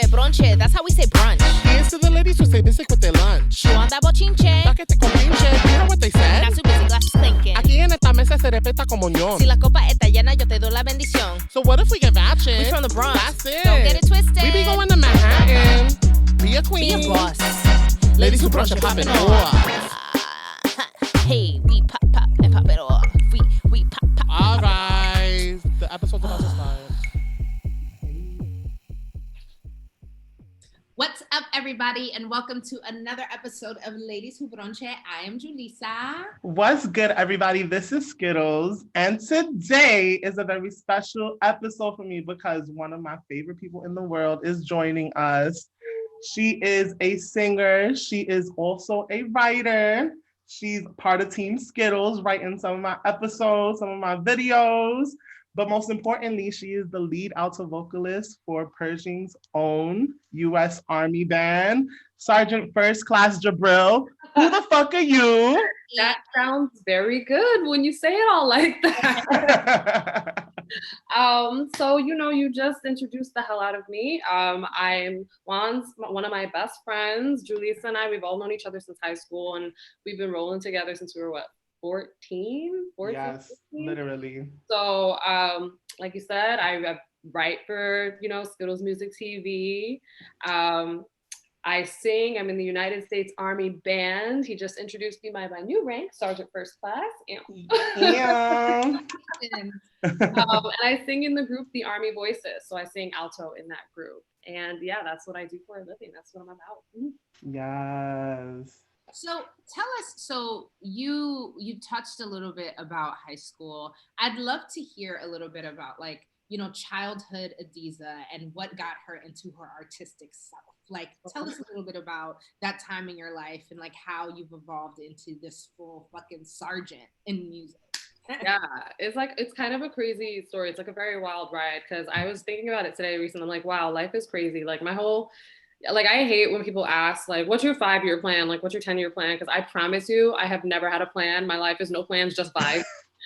bronche, that's how we say brunch. Here's to the ladies who stay basic with their lunch. You want that bochinche? Paquete con pinche, you hear what they said? Not too busy, glasses clinking. Aquí en esta mesa se respeta como ñón. Si la copa está llena, yo te doy la bendición. So what if we get ratchet? We from the Bronx. That's it. Don't get it twisted. We be going to Manhattan. Be a queen. Be a boss. Ladies who brunch and pop it off. Hey, we pop and pop it off. We pop. All right. The episode's about to start. What's up, everybody, and welcome to another episode of Ladies Who Bronche. I am Julissa. What's good, everybody? This is Skittles, and today is a very special episode for me because one of my favorite people in the world is joining us. She is a singer. She is also a writer. She's part of Team Skittles, writing some of my episodes, some of my videos. But most importantly, she is the lead alto vocalist for Pershing's own U.S. Army band, Sergeant First Class Jibril. Who the fuck are you? That sounds very good when you say it all like that. So, you just introduced the hell out of me. I'm one of my best friends. Julissa and I, we've all known each other since high school, and we've been rolling together since we were, 14? Yes, 15? Literally. So, like you said, I write for, Skittles Music TV. I sing. I'm in the United States Army Band. He just introduced me by my new rank, Sergeant First Class. Yeah. And I sing in the group The Army Voices. So I sing alto in that group. And yeah, that's what I do for a living. That's what I'm about. Yes. So tell us, so you touched a little bit about high school. I'd love to hear a little bit about childhood Adiza and what got her into her artistic self. Tell us a little bit about that time in your life and how you've evolved into this full fucking sergeant in music. Yeah, it's kind of a crazy story. It's a very wild ride because I was thinking about it today recently. I'm like, wow, life is crazy. I hate when people ask, what's your 5-year plan? What's your 10-year plan? Because I promise you, I have never had a plan. My life is no plans, just vibes.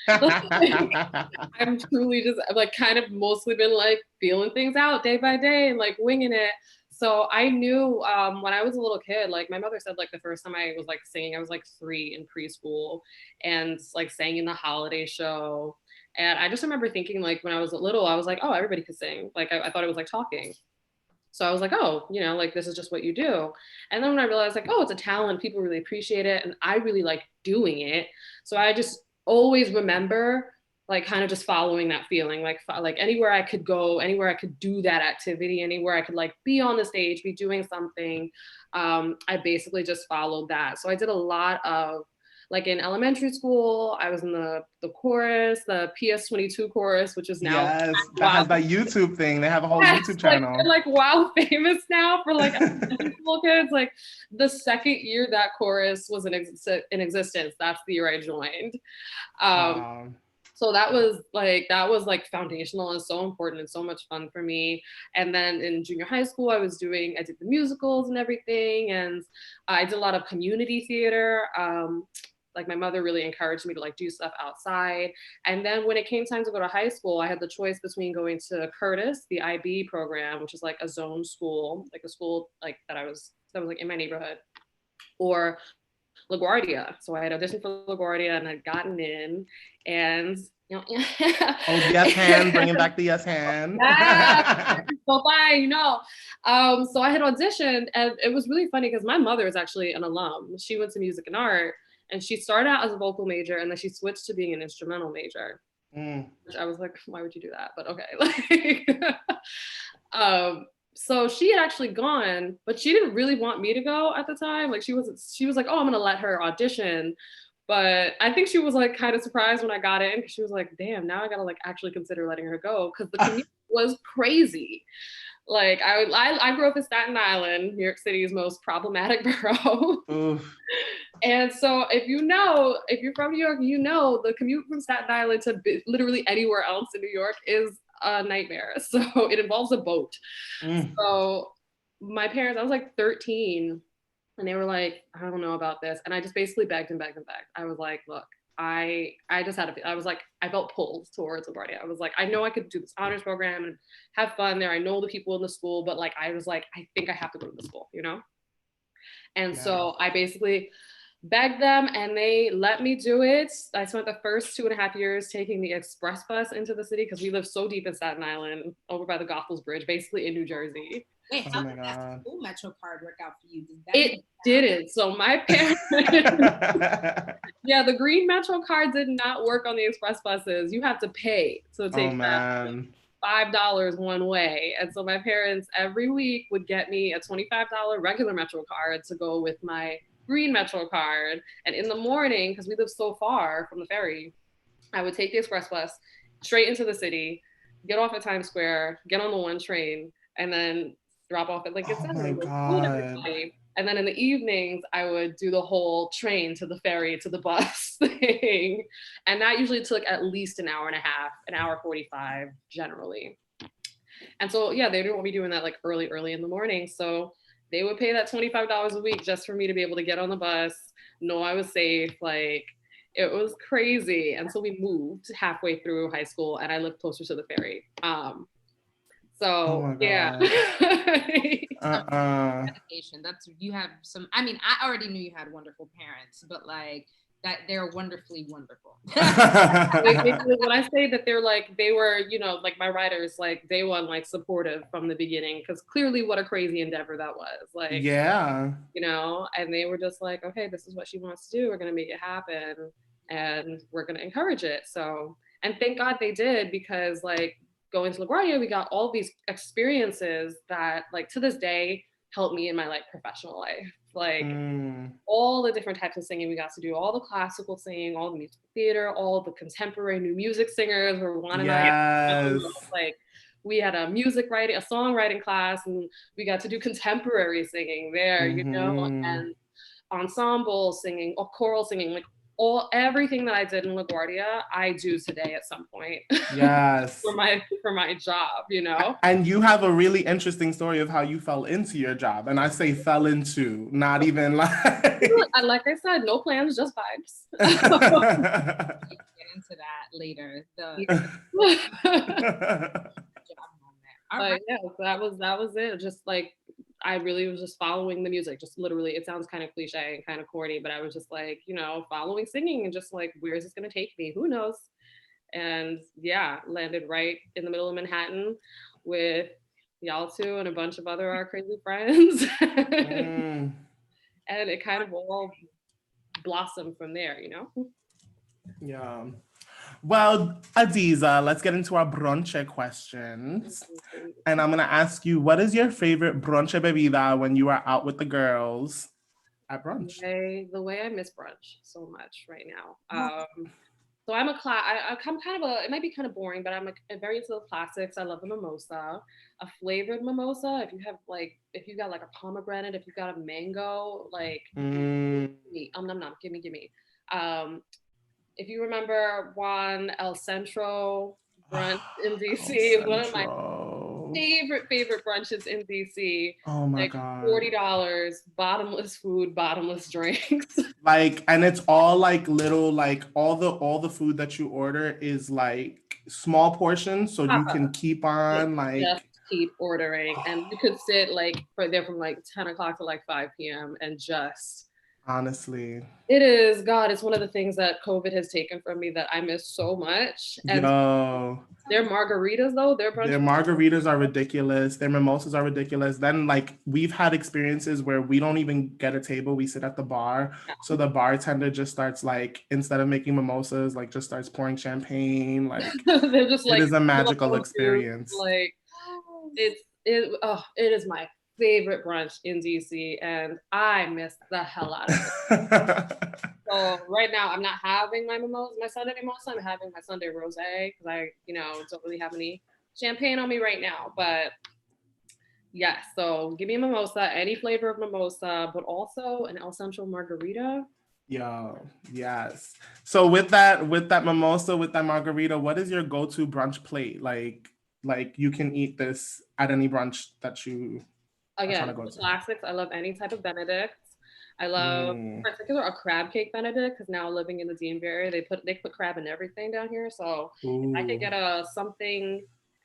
I'm truly just kind of mostly been feeling things out day by day and winging it. So I knew when I was a little kid, my mother said the first time I was singing, I was 3 in preschool and sang in the holiday show. And I just remember thinking when I was little, I was oh, everybody could sing. I thought it was talking. So I was oh, this is just what you do. And then when I realized oh, it's a talent, people really appreciate it. And I really like doing it. So I just always remember kind of just following that feeling, anywhere I could go, anywhere I could do that activity, anywhere I could be on the stage, be doing something. I basically just followed that. So I did a lot of in elementary school, I was in the chorus, the PS22 chorus, which is now that has that YouTube thing. They have a whole YouTube channel. Wow, famous now for elementary school kids. The second year that chorus was in existence, that's the year I joined. Wow. So that was foundational and so important and so much fun for me. And then in junior high school, I did the musicals and everything. And I did a lot of community theater. My mother really encouraged me to do stuff outside. And then when it came time to go to high school, I had the choice between going to Curtis, the IB program, which is a zone school, a school that was in my neighborhood, or LaGuardia. So I had auditioned for LaGuardia and I'd gotten in, and oh, yes hand, bringing back the yes hand. Yeah, so fine, So I had auditioned, and it was really funny because my mother is actually an alum. She went to music and art, and she started out as a vocal major, and then she switched to being an instrumental major. Which I was why would you do that? But okay. So she had actually gone, but she didn't really want me to go at the time. She was oh, I'm gonna let her audition. But I think she was kind of surprised when I got in, because she was damn, now I gotta actually consider letting her go, because the commute was crazy. I grew up in Staten Island, New York City's most problematic borough. Oof. And so if you're from New York, the commute from Staten Island to literally anywhere else in New York is a nightmare. So it involves a boat. So my parents, I was 13, and they were I don't know about this. And I just basically begged and begged and begged. I was look, I just had I was like, I felt pulled towards LaGuardia. I was like, I know I could do this honors program and have fun there. I know the people in the school, but like, I was like, I think I have to go to the school, you know? And so I basically begged them and they let me do it. I spent the first 2.5 years taking the express bus into the city because we live so deep in Staten Island, over by the Goethals Bridge, basically in New Jersey. Wait, Oh how my did that God. school Metro card work out for you? It didn't. So my parents, yeah, the green Metro card did not work on the express buses. You have to pay to take that. $5 one way. And so my parents every week would get me a $25 regular Metro card to go with my green Metro card. And in the morning, because we live so far from the ferry, I would take the express bus straight into the city, get off at Times Square, get on the one train, and then drop off at Lincoln Center. My God. And then in the evenings, I would do the whole train to the ferry to the bus thing. And that usually took at least an hour and a half, an hour 45 generally. And so, yeah, they didn't want me doing that like early in the morning. So they would pay that $25 a week just for me to be able to get on the bus, know I was safe. Like, it was crazy. And so we moved halfway through high school and I lived closer to the ferry. So yeah. Dedication. That's, you have some, I mean, I already knew you had wonderful parents, but like that they're wonderfully wonderful. When I say that they're like, they were, you know, like my writers, like they were like supportive from the beginning, because clearly what a crazy endeavor that was. Like, yeah, you know, and they were just like, okay, this is what she wants to do. We're going to make it happen and we're going to encourage it. So, and thank God they did, because like going to LaGuardia, we got all these experiences that like to this day helped me in my like professional life. Like all the different types of singing we got to do, all the classical singing, all the musical theater, all the contemporary new music singers were Juan and I. Like we had a music writing, a songwriting class, and we got to do contemporary singing there, you know, and ensemble singing or choral singing, like everything that I did in LaGuardia, I do today at some point. Yes. for my job, you know. And you have a really interesting story of how you fell into your job. And I say fell into, not even like like I said, no plans, just vibes. Get into that later. Right. Yeah, so that was it. Just like I really was just following the music, just literally. It sounds kind of cliche and kind of corny, but I was just like, you know, following singing and just like, where is this going to take me? Who knows? And yeah, landed right in the middle of Manhattan with y'all two and a bunch of other our crazy friends. And it kind of all blossomed from there, you know? Yeah. Well, Adiza, let's get into our brunch questions. And I'm going to ask you, what is your favorite brunch bebida when you are out with the girls at brunch? The way I miss brunch so much right now. So I'm kind of it might be kind of boring, but I'm very into the classics. I love a mimosa, a flavored mimosa. If you got like a pomegranate, if you got a mango, like give me. If you remember Juan El Centro brunch in DC, one of my favorite brunches in DC. Oh my like God. $40, bottomless food, bottomless drinks. Like, and it's all like little, like all the food that you order is like small portions, so you can keep on like just keep ordering, and you could sit like there from like 10 o'clock to like 5 p.m. and just. Honestly, it is, God, it's one of the things that COVID has taken from me that I miss so much. And their margaritas though, their margaritas are ridiculous. Their mimosas are ridiculous. Then like we've had experiences where we don't even get a table, we sit at the bar. Yeah. So the bartender just starts like, instead of making mimosas, like just starts pouring champagne. Like they're just like, it is a magical experience. Like it is my favorite brunch in DC, and I miss the hell out of it. So right now I'm not having my Sunday mimosa. I'm having my Sunday rosé because I, don't really have any champagne on me right now. But yes, so give me a mimosa, any flavor of mimosa, but also an El Centro margarita. Yes. So with that mimosa, with that margarita, what is your go-to brunch plate? Like you can eat this at any brunch that you. Again, the classics. I love any type of Benedict. I love, in particular, a crab cake Benedict, because now living in the DMV area, they put crab in everything down here. So if I could get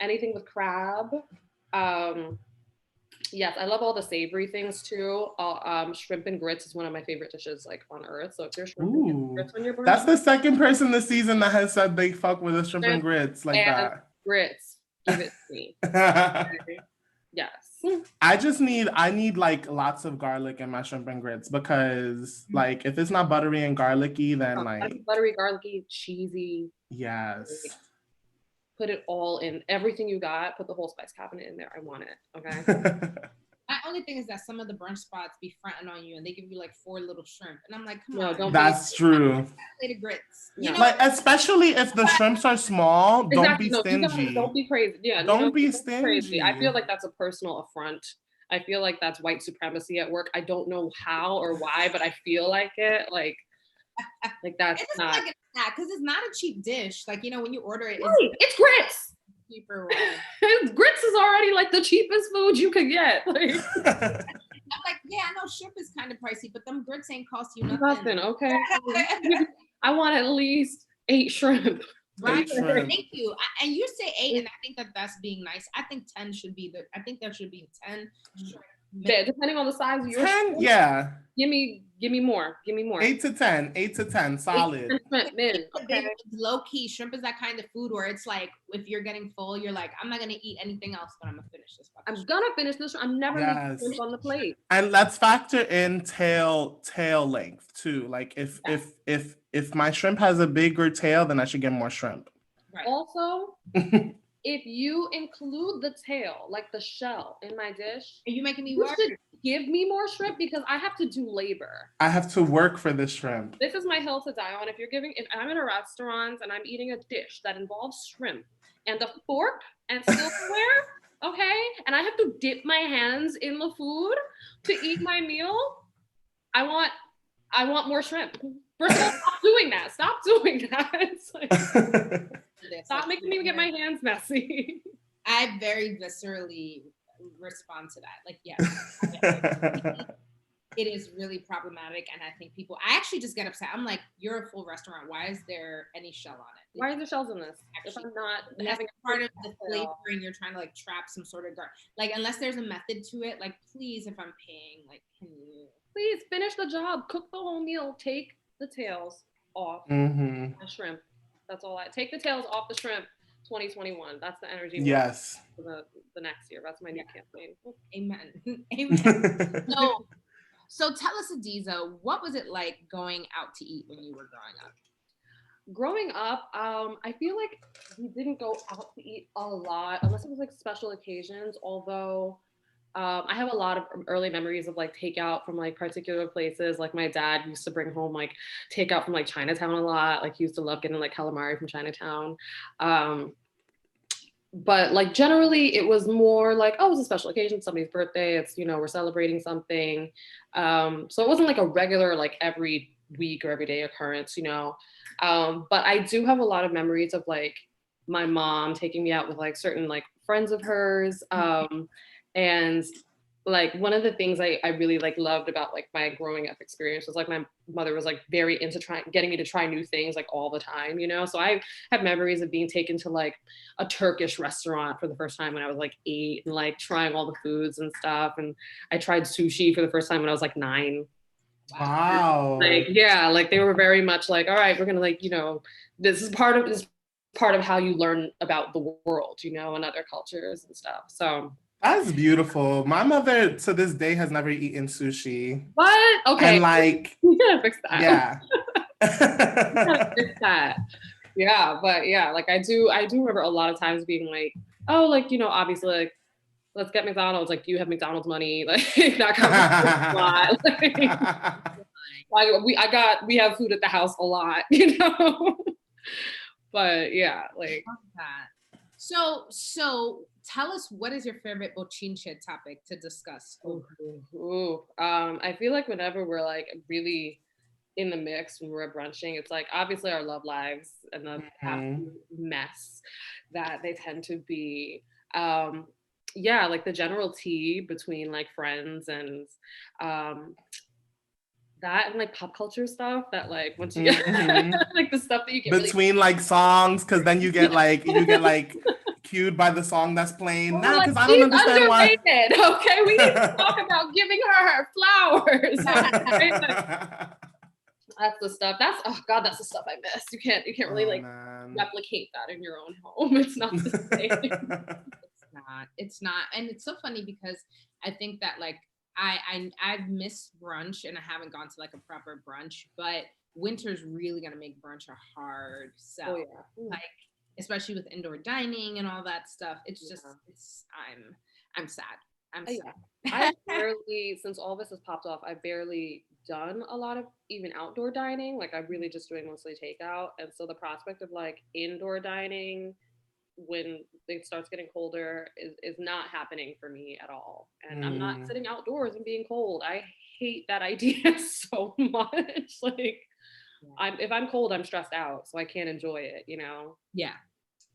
anything with crab. Yes, I love all the savory things too. Shrimp and grits is one of my favorite dishes like on earth. So if there's shrimp and grits on your brunch, that's the second person this season that has said they fuck with a shrimp and grits like that. Grits, give it to me. Okay. Yes. I need like lots of garlic in my shrimp and grits because like if it's not buttery and garlicky, then like buttery, garlicky, cheesy. Yes. Put it all in, everything you got, put the whole spice cabinet in there. I want it. Okay. My only thing is that some of the brunch spots be fronting on you and they give you like 4 little shrimp. And I'm like, come on. That's true. Plate of grits. Yeah. You know, like, especially if the shrimps are small, exactly. Don't be stingy. Don't be crazy. Yeah. Don't be stingy. Crazy. I feel like that's a personal affront. I feel like that's white supremacy at work. I don't know how or why, but I feel like it. Like that's it's not. Like because it's not a cheap dish. Like, you know, when you order it, it's grits. Cheaper. Grits is already like the cheapest food you could get. Like, I'm like, yeah, I know shrimp is kind of pricey, but them grits ain't cost you nothing. Nothing, okay. I want at least 8 shrimp. Right. Thank you. And you say 8, and I think that's being nice. I think 10 should be I think there should be 10. Yeah, depending on the size of your 10, yeah. Give me more. 8 to 10, solid. Okay. Low key, shrimp is that kind of food where it's like if you're getting full, you're like, I'm not gonna eat anything else, but I'm gonna finish this. I'm gonna finish this. I'm never gonna shrimp on the plate. And let's factor in tail length too. Like if my shrimp has a bigger tail, then I should get more shrimp. Right. Also, if you include the tail, like the shell, in my dish, are you making me work? Give me more shrimp because I have to do labor. I have to work for this shrimp. This is my hill to die on. If I'm in a restaurant and I'm eating a dish that involves shrimp and a fork and silverware, okay, and I have to dip my hands in the food to eat my meal, I want more shrimp. First of all, stop doing that. Stop doing that. It's like, stop making me get my hands messy. I very viscerally respond to that. Like, yes, it is really problematic. And I think I actually just get upset. I'm like, you're a full restaurant. Why is there any shell on it? Why are there shells in this? Actually, if I'm not having part of the flavor and you're trying to like trap some sort of like, unless there's a method to it, like, please, if I'm paying, like, can you please finish the job, cook the whole meal, take the tails off the shrimp. That's all. Take the tails off the shrimp. 2021. That's the energy. Yes. For the next year. That's my new campaign. Amen. Amen. So tell us, Adiza, what was it like going out to eat when you were growing up? Growing up, I feel like we didn't go out to eat a lot unless it was like special occasions. Although I have a lot of early memories of like takeout from like particular places. Like my dad used to bring home like takeout from like Chinatown a lot. Like he used to love getting like calamari from Chinatown. But like generally it was more like, oh, it's a special occasion, somebody's birthday. It's, we're celebrating something. So it wasn't like a regular, like every week or every day occurrence, But I do have a lot of memories of like my mom taking me out with like certain like friends of hers. And like one of the things I really like loved about like my growing up experience was like my mother was like very into getting me to try new things like all the time, So I have memories of being taken to like a Turkish restaurant for the first time when I was like 8 and like trying all the foods and stuff. And I tried sushi for the first time when I was like 9. Wow. Like, yeah, like they were very much like, all right, we're gonna like, this is part of how you learn about the world, and other cultures and stuff. So that's beautiful. My mother to this day has never eaten sushi. What? Okay. And like, we gotta fix that. Yeah. We gotta fix that. Yeah, but yeah, like I do remember a lot of times being like, oh, like, obviously like, let's get McDonald's. Like, do you have McDonald's money? Like that kind of lot. We have food at the house a lot, But yeah, like that. So tell us, what is your favorite bochinche topic to discuss? I feel like whenever we're like really in the mix when we're brunching, it's like obviously our love lives and the mess that they tend to be. Like the general tea between like friends and that and like pop culture stuff that like once you get like the stuff that you get between like songs, because then you get like cued by the song that's playing. Nah, because I don't understand why. Okay, we need to talk about giving her flowers. That's the stuff. That's that's the stuff I miss. You can't really replicate that in your own home. It's not the same. It's not. And it's so funny because I think that like I've missed brunch and I haven't gone to like a proper brunch, but winter's really gonna make brunch a hard sell. Like especially with indoor dining and all that stuff. It's just I'm sad. I'm sad. I barely, since all this has popped off, I barely done a lot of even outdoor dining. Like I'm really just doing mostly takeout. And so the prospect of like indoor dining when it starts getting colder is not happening for me at all. And I'm not sitting outdoors and being cold. I hate that idea so much. Like if I'm cold, I'm stressed out, so I can't enjoy it, you know? Yeah.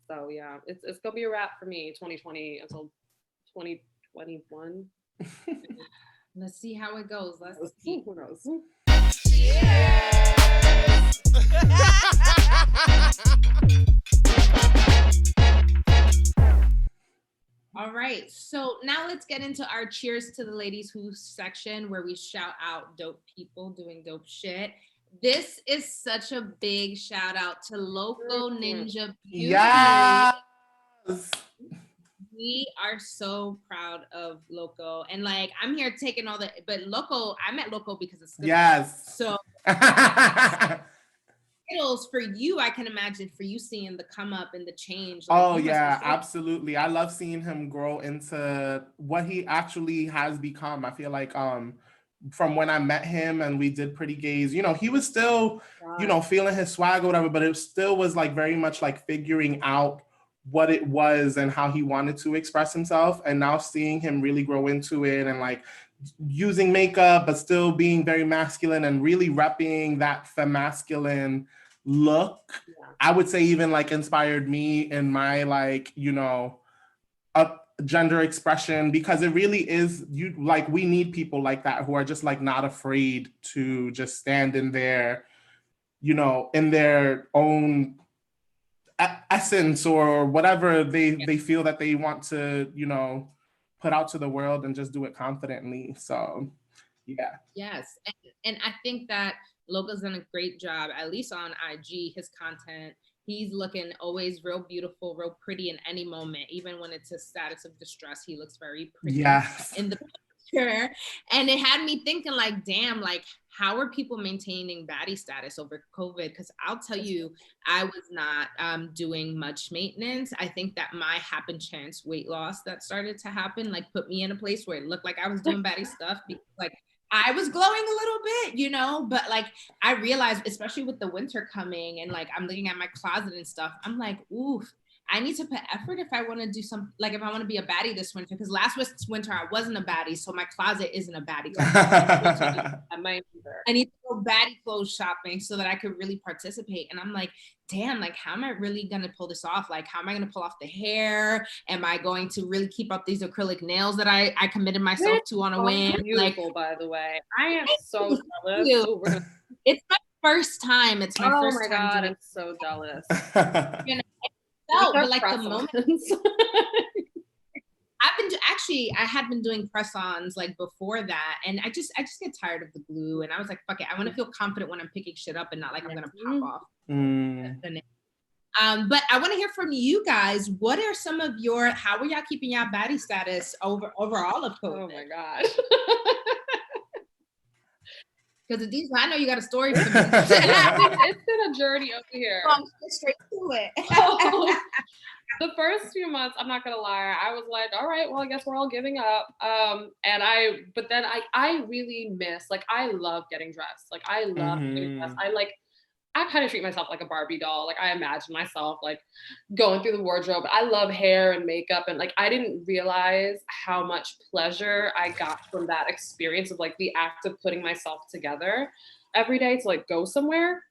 So yeah, it's gonna be a wrap for me 2020 until 2021. Let's see how it goes. Let's see. Who knows? All right, so now let's get into our cheers to the ladies who section where we shout out dope people doing dope shit. This is such a big shout out to Loco Ninja Beauty. Yes. We are so proud of Loco, and like I'm here taking all the, but Loco, I met Loco because of Skittles. Yes. So Skittles for you, I can imagine for you seeing the come up and the change. Like, oh yeah, absolutely. I love seeing him grow into what he actually has become. I feel like from when I met him and we did Pretty Gays, you know, he was still, you know, feeling his swag or whatever, but it still was like very much like figuring out what it was and how he wanted to express himself. And now seeing him really grow into it and like using makeup, but still being very masculine and really repping that femasculine look, I would say even like inspired me in my like, you know, gender expression, because it really is, you like, we need people like that who are just like not afraid to just stand in their, you know, in their own essence or whatever they feel that they want to, you know, put out to the world and just do it confidently. So yeah. Yes. And I think that Loco's done a great job, at least on IG, his content. He's looking always real beautiful, real pretty in any moment. Even when it's a status of distress, he looks very pretty in the picture. And it had me thinking like, damn, like how are people maintaining baddie status over COVID? Because I'll tell you, I was not doing much maintenance. I think that my happen chance weight loss that started to happen, like put me in a place where it looked like I was doing baddie stuff, because like I was glowing a little bit, you know, but like I realized, especially with the winter coming and like I'm looking at my closet and stuff, I'm like, oof, I need to put effort if I want to do some, like if I want to be a baddie this winter, because last winter I wasn't a baddie, so my closet isn't a baddie closet. I need to go baddie clothes shopping so that I could really participate. And I'm like, damn, like how am I really going to pull this off? Like how am I going to pull off the hair? Am I going to really keep up these acrylic nails that I committed myself to on a whim? Beautiful, like, by the way. I am so jealous. It's my first time. It's my first time. Oh my God, I'm so jealous. You know, but like the moment I had been doing press-ons like before that, and I just get tired of the glue, and I was like, fuck it, I want to feel confident when I'm picking shit up and not like I'm gonna pop off. But I want to hear from you guys. What are some of your, how are y'all keeping y'all baddie status over all of COVID? Oh my God. Because Adiza, I know you got a story for me. It's been a journey over here. I'm straight to it. The first few months, I'm not gonna lie, I was like, all right, well, I guess we're all giving up. But then I really miss, like, I love getting dressed. Like, I love getting dressed. I kind of treat myself like a Barbie doll. Like, I imagine myself like going through the wardrobe. I love hair and makeup, and like I didn't realize how much pleasure I got from that experience of like the act of putting myself together every day to like go somewhere.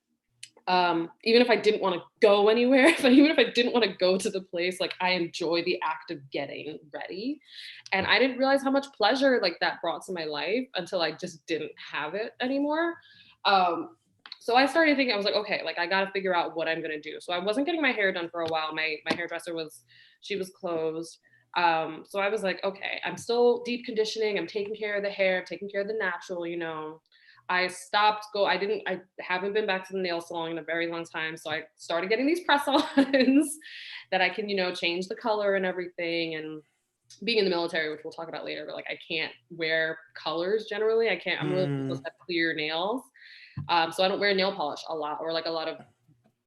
even if I didn't want to go anywhere, even if I didn't want to go to the place, like I enjoy the act of getting ready. And I didn't realize how much pleasure like that brought to my life until I just didn't have it anymore. So I started thinking, I was like, okay, like I got to figure out what I'm going to do. So I wasn't getting my hair done for a while. My hairdresser was closed. So I was like, okay, I'm still deep conditioning. I'm taking care of the hair, I'm taking care of the natural, you know. I haven't been back to the nail salon in a very long time. So I started getting these press-ons that I can, you know, change the color and everything. And being in the military, which we'll talk about later, but like I can't wear colors generally. I'm really supposed to have clear nails. So I don't wear nail polish a lot, or like a lot of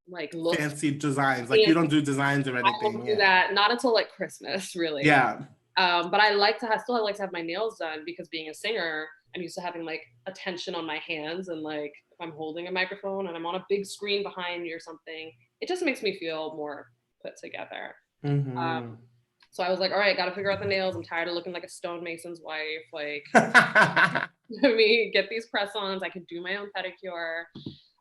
like fancy designs. Like you don't do designs or anything. I don't do that, not until like Christmas, really. Yeah. But I still like to have my nails done, because being a singer, I'm used to having like attention on my hands, and like if I'm holding a microphone and I'm on a big screen behind me or something, it just makes me feel more put together. So I was like, all right, got to figure out the nails. I'm tired of looking like a stonemason's wife. Like, let me get these press-ons. I can do my own pedicure.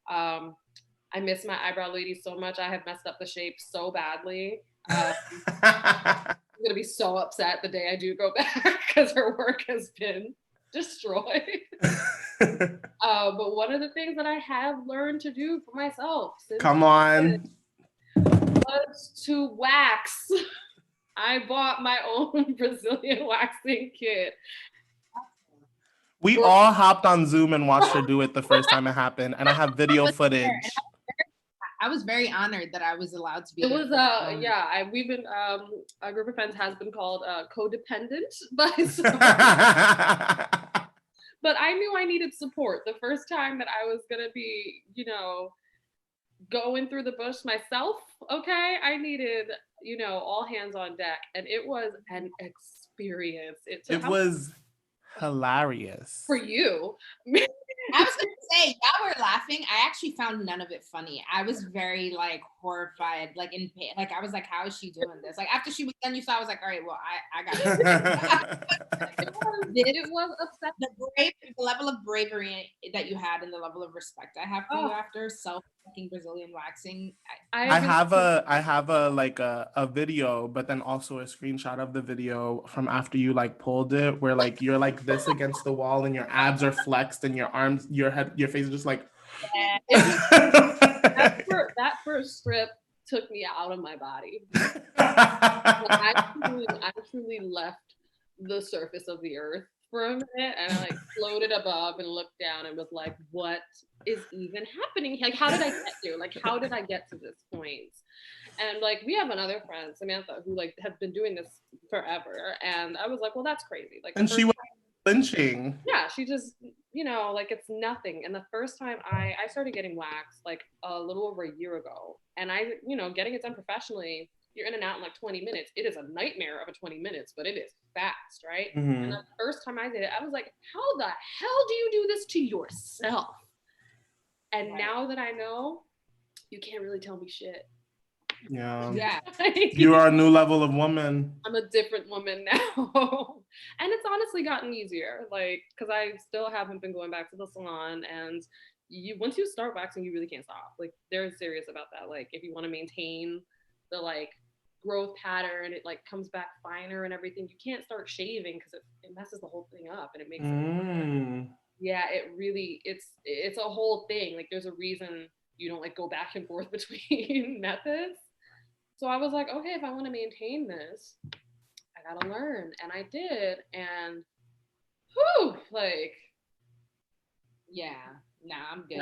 I miss my eyebrow lady so much. I have messed up the shape so badly. I'm gonna be so upset the day I do go back, because her work has been destroyed. But one of the things that I have learned to do for myself was to wax. I bought my own Brazilian waxing kit. We all hopped on Zoom and watched her do it the first time it happened, and I have video footage. I was very honored that I was allowed to be. It was we've been a group of friends has been called codependent by someone. But I knew I needed support the first time that I was gonna be, you know, going through the bush myself. Okay, I needed, you know, all hands on deck, and it was an experience. It was hilarious for you. I was gonna say, y'all were laughing. I actually found none of it funny. I was very like horrified, like in pain. Like I was like, how is she doing this? Like after she was done, you saw, I was like, all right, well, I got it. It was upset. The level of bravery that you had and the level of respect I have for you after self-fucking Brazilian waxing. I have a video, but then also a screenshot of the video from after you like pulled it, where like you're like this against the wall and your abs are flexed and your arms, your head, your face is just like. That first strip took me out of my body. I truly left the surface of the earth for a minute, and I like floated above and looked down and was like, what is even happening? Like, how did I get here? Like, how did I get to this point? And like, we have another friend, Samantha, who like has been doing this forever. And I was like, well, that's crazy. Like, and she was flinching. Yeah, she just, you know, like it's nothing. And the first time I started getting waxed like a little over a year ago, and I, you know, getting it done professionally, you're in and out in like 20 minutes. It is a nightmare of a 20 minutes, but it is fast, right? And the first time I did it, I was like, how the hell do you do this to yourself? And now that I know, you can't really tell me shit. Yeah. You are a new level of woman. I'm a different woman now. And it's honestly gotten easier, like, because I still haven't been going back to the salon. And once you start waxing, you really can't stop. Like, they're serious about that. Like, if you want to maintain the like growth pattern, it like comes back finer and everything, you can't start shaving because it messes the whole thing up, and it makes it, yeah, it really, it's a whole thing. Like, there's a reason you don't like go back and forth between methods. So I was like, okay, if I want to maintain this, I gotta learn. And I did. And whew, like, yeah, nah, I'm good.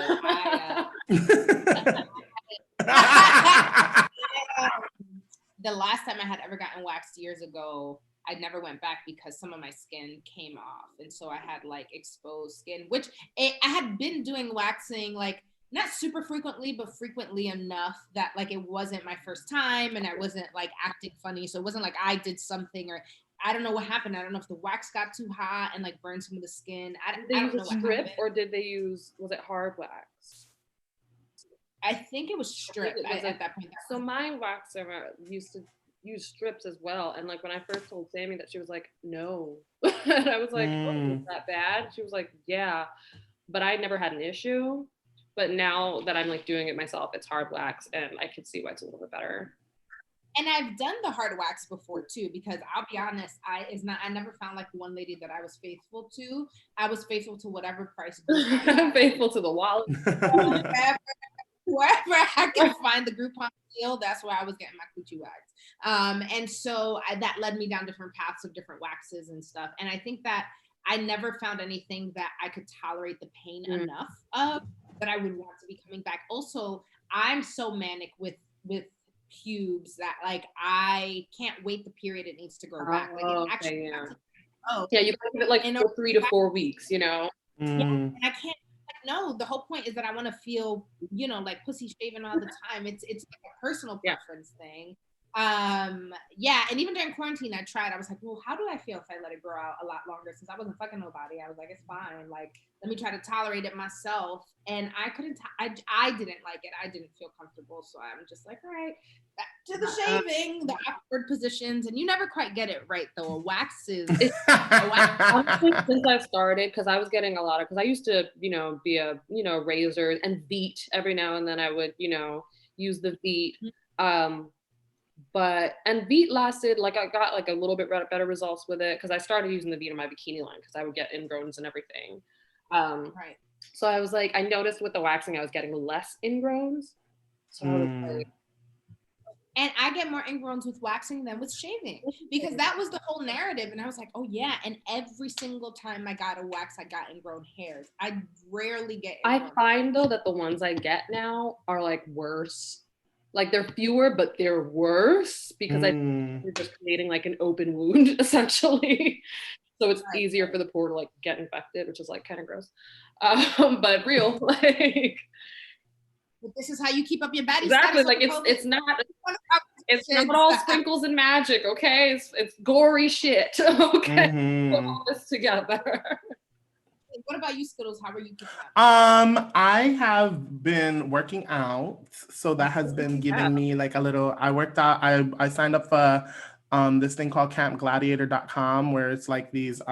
The last time I had ever gotten waxed years ago, I never went back because some of my skin came off. And so I had like exposed skin, which I had been doing waxing like not super frequently, but frequently enough that like it wasn't my first time and I wasn't like acting funny. So it wasn't like I did something, or I don't know what happened. I don't know if the wax got too hot and like burned some of the skin. I don't know what happened. Or did they use, was it hard wax? I think it was strip at that point. So my waxer used to use strips as well. And like when I first told Sammy that, she was like, no. And I was like, oh, is that bad? She was like, yeah. But I never had an issue. But now that I'm like doing it myself, it's hard wax, and I can see why it's a little bit better. And I've done the hard wax before too, because I'll be honest, I never found like one lady that I was faithful to. I was faithful to whatever price. Faithful to the wallet. Wherever I could find the Groupon deal, that's where I was getting my coochie wax. And so that led me down different paths of different waxes and stuff. And I think that I never found anything that I could tolerate the pain enough of that I would want to be coming back. Also, I'm so manic with pubes that like I can't wait the period it needs to grow back. Like it actually you gotta give it like 3 to 4 weeks, you know. Yeah, and I can't. No, the whole point is that I want to feel, you know, like pussy shaven all the time. It's like a personal preference thing. Yeah, and even during quarantine, I tried. I was like, well, how do I feel if I let it grow out a lot longer? Since I wasn't fucking nobody, I was like, it's fine. Like, let me try to tolerate it myself. And I couldn't. I didn't like it. I didn't feel comfortable. So I'm just like, all right, back to the shaving, the awkward positions, and you never quite get it right though. A wax is. Honestly, since I've started, because I was getting a lot of, because I used to, you know, be a, you know, razor and Veet every now and then. I would, you know, use the Veet. But Veet lasted, like I got like a little bit better results with it because I started using the Veet in my bikini line because I would get ingrowns and everything. Right. So I was like, I noticed with the waxing I was getting less ingrowns. So I was like, and I get more ingrowns with waxing than with shaving because that was the whole narrative. And I was like, oh yeah. And every single time I got a wax, I got ingrown hairs. I rarely get I find though that the ones I get now are like worse. Like they're fewer, but they're worse because they're just creating like an open wound essentially. So it's easier for the pore to like get infected, which is like kind of gross. But real, like. But this is how you keep up your baddie exactly. status. Like it's not all sprinkles and magic, okay? It's gory shit, okay? Put all this together. What about you, Skittles? How are you keeping up? I have been working out, so that has been giving me like a little. I worked out. I signed up for this thing called campgladiator.com, where it's like these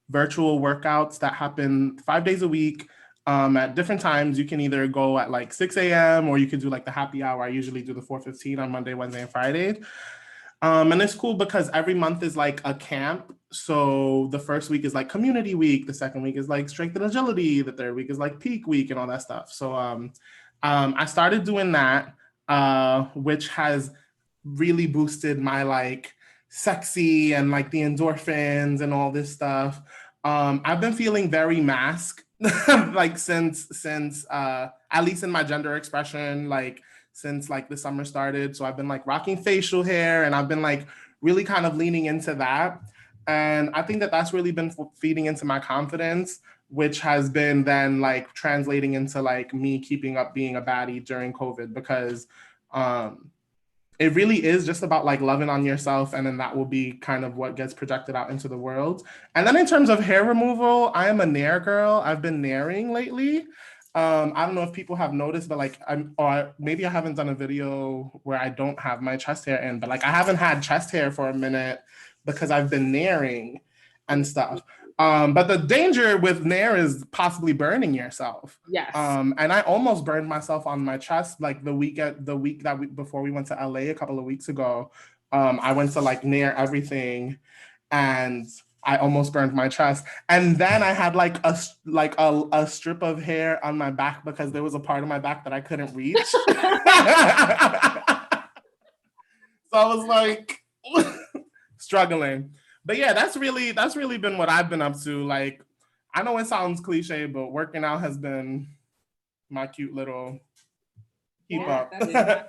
virtual workouts that happen 5 days a week. At different times. You can either go at like 6 a.m. or you could do like the happy hour. I usually do the 4:15 on Monday, Wednesday, and Friday. And it's cool because every month is like a camp. So the first week is like community week. The second week is like strength and agility. The third week is like peak week and all that stuff. So I started doing that, which has really boosted my like sexy and like the endorphins and all this stuff. I've been feeling very masked like since at least in my gender expression, like since like the summer started. So I've been like rocking facial hair and I've been like really kind of leaning into that. And I think that that's really been feeding into my confidence, which has been then like translating into like me keeping up being a baddie during COVID, because it really is just about like loving on yourself, and then that will be kind of what gets projected out into the world. And then in terms of hair removal, I am a nair girl. I've been nairing lately. I don't know if people have noticed, but like maybe I haven't done a video where I don't have my chest hair in, but like I haven't had chest hair for a minute because I've been nairing and stuff. But the danger with nair is possibly burning yourself. Yes. And I almost burned myself on my chest like before we went to LA a couple of weeks ago. I went to like nair everything, and I almost burned my chest. And then I had like a strip of hair on my back because there was a part of my back that I couldn't reach. So I was like struggling. But yeah, that's really been what I've been up to. Like, I know it sounds cliche, but working out has been my cute little keep up.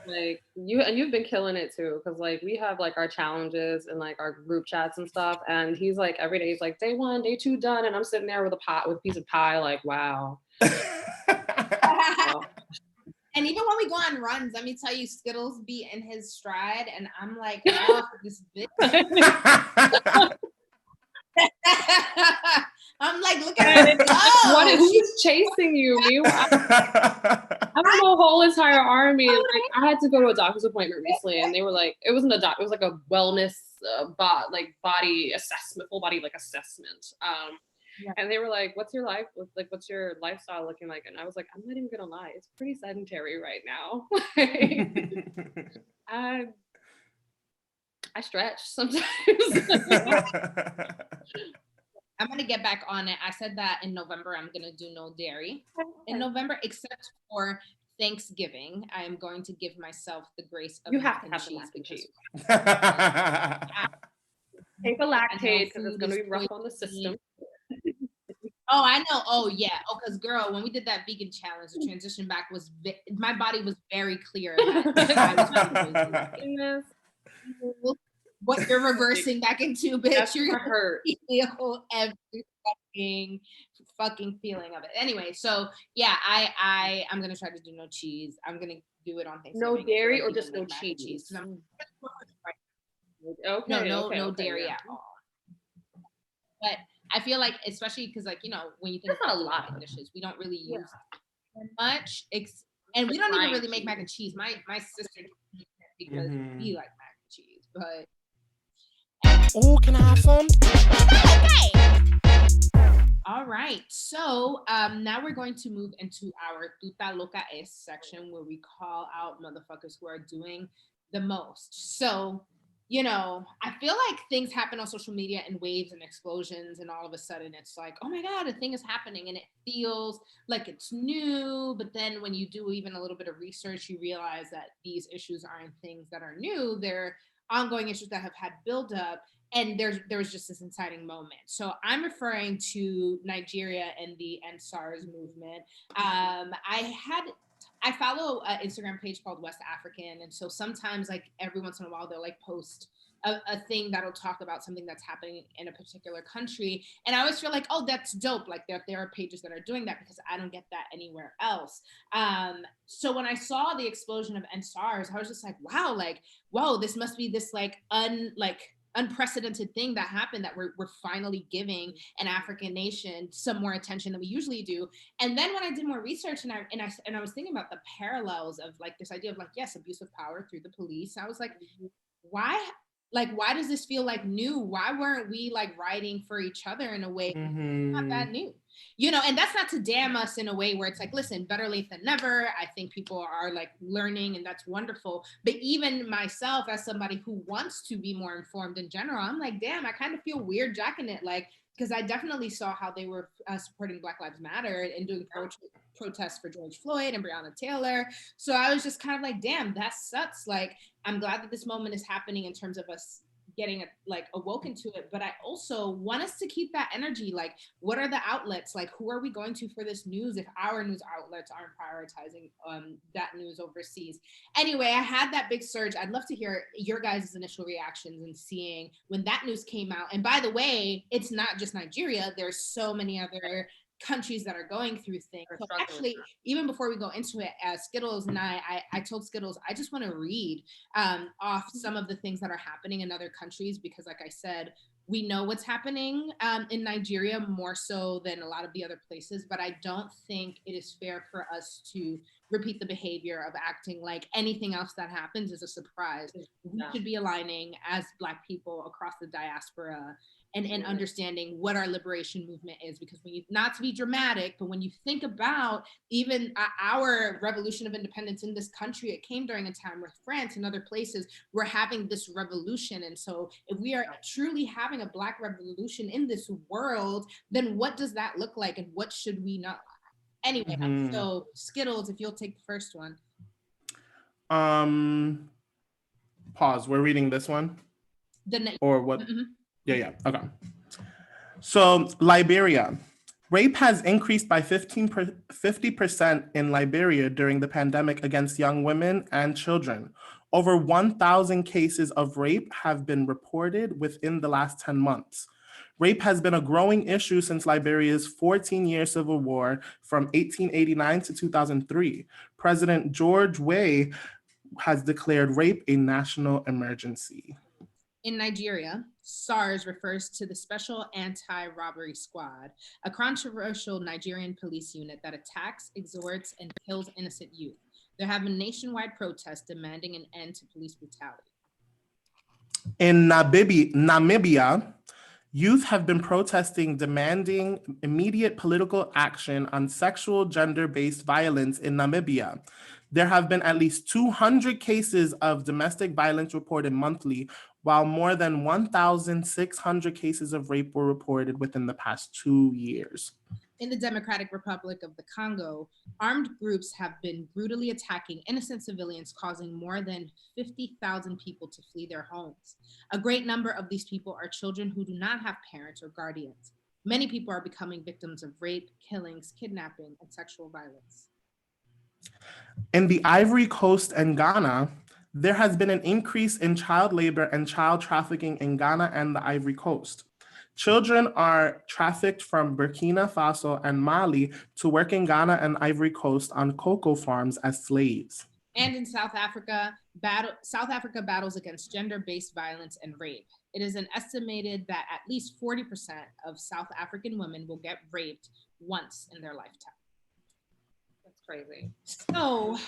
Like you've been killing it too, because like we have like our challenges and like our group chats and stuff, and he's like every day he's like day 1, day 2 done, and I'm sitting there with a piece of pie, like wow. And even when we go on runs, let me tell you, Skittles be in his stride, and I'm like, oh, this bitch. I'm like, look at her go. Who's chasing you? I have a whole entire army. Like, I had to go to a doctor's appointment recently, and they were like, it wasn't a doctor, it was like a wellness body assessment, full body like assessment. And they were like, what's your life? What's your lifestyle looking like? And I was like, I'm not even gonna lie, it's pretty sedentary right now. I stretch sometimes. I'm gonna get back on it. I said that in November I'm gonna do no dairy in November, except for Thanksgiving. I am going to give myself the grace of You have to mac and have the mac and cheese. Take a lactate because it's gonna be rough on the system. Oh, I know. Oh, yeah. Oh, because girl, when we did that vegan challenge, the transition back was my body was very clear that I was what you're reversing back into, bitch. That's You're gonna hurt. Feel every fucking feeling of it. Anyway, so yeah, I'm gonna try to do no cheese. I'm gonna do it on Thanksgiving. No dairy or just no cheese? Okay. No dairy at all. But I feel like, especially because, like, you know, when you think about a lot of dishes, we don't really use much, and we don't even really make mac and cheese. My sister because we like mac and cheese, but. Oh, can I have some? All right, so now we're going to move into our Tuta Loca Es section where we call out motherfuckers who are doing the most. So, you know, I feel like things happen on social media in waves and explosions, and all of a sudden it's like, oh my God, a thing is happening, and it feels like it's new. But then when you do even a little bit of research, you realize that these issues aren't things that are new. They're ongoing issues that have had buildup. And there was just this inciting moment. So I'm referring to Nigeria and the End SARS movement. I follow an Instagram page called West African. And so sometimes, like, every once in a while, they'll like post a thing that'll talk about something that's happening in a particular country. And I always feel like, oh, that's dope. Like there are pages that are doing that because I don't get that anywhere else. So when I saw the explosion of End SARS, I was just like, wow, like, whoa, this must be this unprecedented thing that happened, that we're finally giving an African nation some more attention than we usually do. And then when I did more research and I was thinking about the parallels of like this idea of like, yes, abuse of power through the police. I was like, why does this feel like new? Why weren't we like writing for each other in a way not that new? You know, and that's not to damn us in a way where it's like, listen, better late than never. I think people are like learning, and that's wonderful. But even myself, as somebody who wants to be more informed in general, I'm like, damn, I kind of feel weird jacking it. Like, because I definitely saw how they were supporting Black Lives Matter and doing protests for George Floyd and Breonna Taylor. So I was just kind of like, damn, that sucks. Like, I'm glad that this moment is happening in terms of us getting awoken to it, but I also want us to keep that energy. Like, what are the outlets? Like, who are we going to for this news if our news outlets aren't prioritizing that news overseas? Anyway, I had that big surge. I'd love to hear your guys' initial reactions and seeing when that news came out. And by the way, it's not just Nigeria. There's so many other countries that are going through things. So actually, even before we go into it, Skittles and I told Skittles, I just want to read off some of the things that are happening in other countries, because like I said, we know what's happening in Nigeria more so than a lot of the other places, but I don't think it is fair for us to repeat the behavior of acting like anything else that happens is a surprise. We should be aligning as Black people across the diaspora and understanding what our liberation movement is, because when you, not to be dramatic, but when you think about even our revolution of independence in this country, it came during a time where France and other places were having this revolution. And so if we are truly having a Black revolution in this world, then what does that look like and what should we know? Anyway, so Skittles, if you'll take the first one. Pause. We're reading this one? Or what? Mm-hmm. Yeah. Okay. So Liberia. Rape has increased by 50% in Liberia during the pandemic against young women and children. Over 1,000 cases of rape have been reported within the last 10 months. Rape has been a growing issue since Liberia's 14-year civil war from 1889 to 2003. President George Weah has declared rape a national emergency. In Nigeria, SARS refers to the Special Anti-Robbery Squad, a controversial Nigerian police unit that attacks, extorts, and kills innocent youth. There have been nationwide protests demanding an end to police brutality. In Namibia, Youth have been protesting, demanding immediate political action on sexual gender-based violence in Namibia. There have been at least 200 cases of domestic violence reported monthly, while more than 1,600 cases of rape were reported within the past 2 years. In the Democratic Republic of the Congo, armed groups have been brutally attacking innocent civilians, causing more than 50,000 people to flee their homes. A great number of these people are children who do not have parents or guardians. Many people are becoming victims of rape, killings, kidnapping, and sexual violence. In the Ivory Coast and Ghana, there has been an increase in child labor and child trafficking in Ghana and the Ivory Coast. Children are trafficked from Burkina Faso and Mali to work in Ghana and Ivory Coast on cocoa farms as slaves. And in South Africa, South Africa battles against gender-based violence and rape. It is estimated that at least 40% of South African women will get raped once in their lifetime. That's crazy. So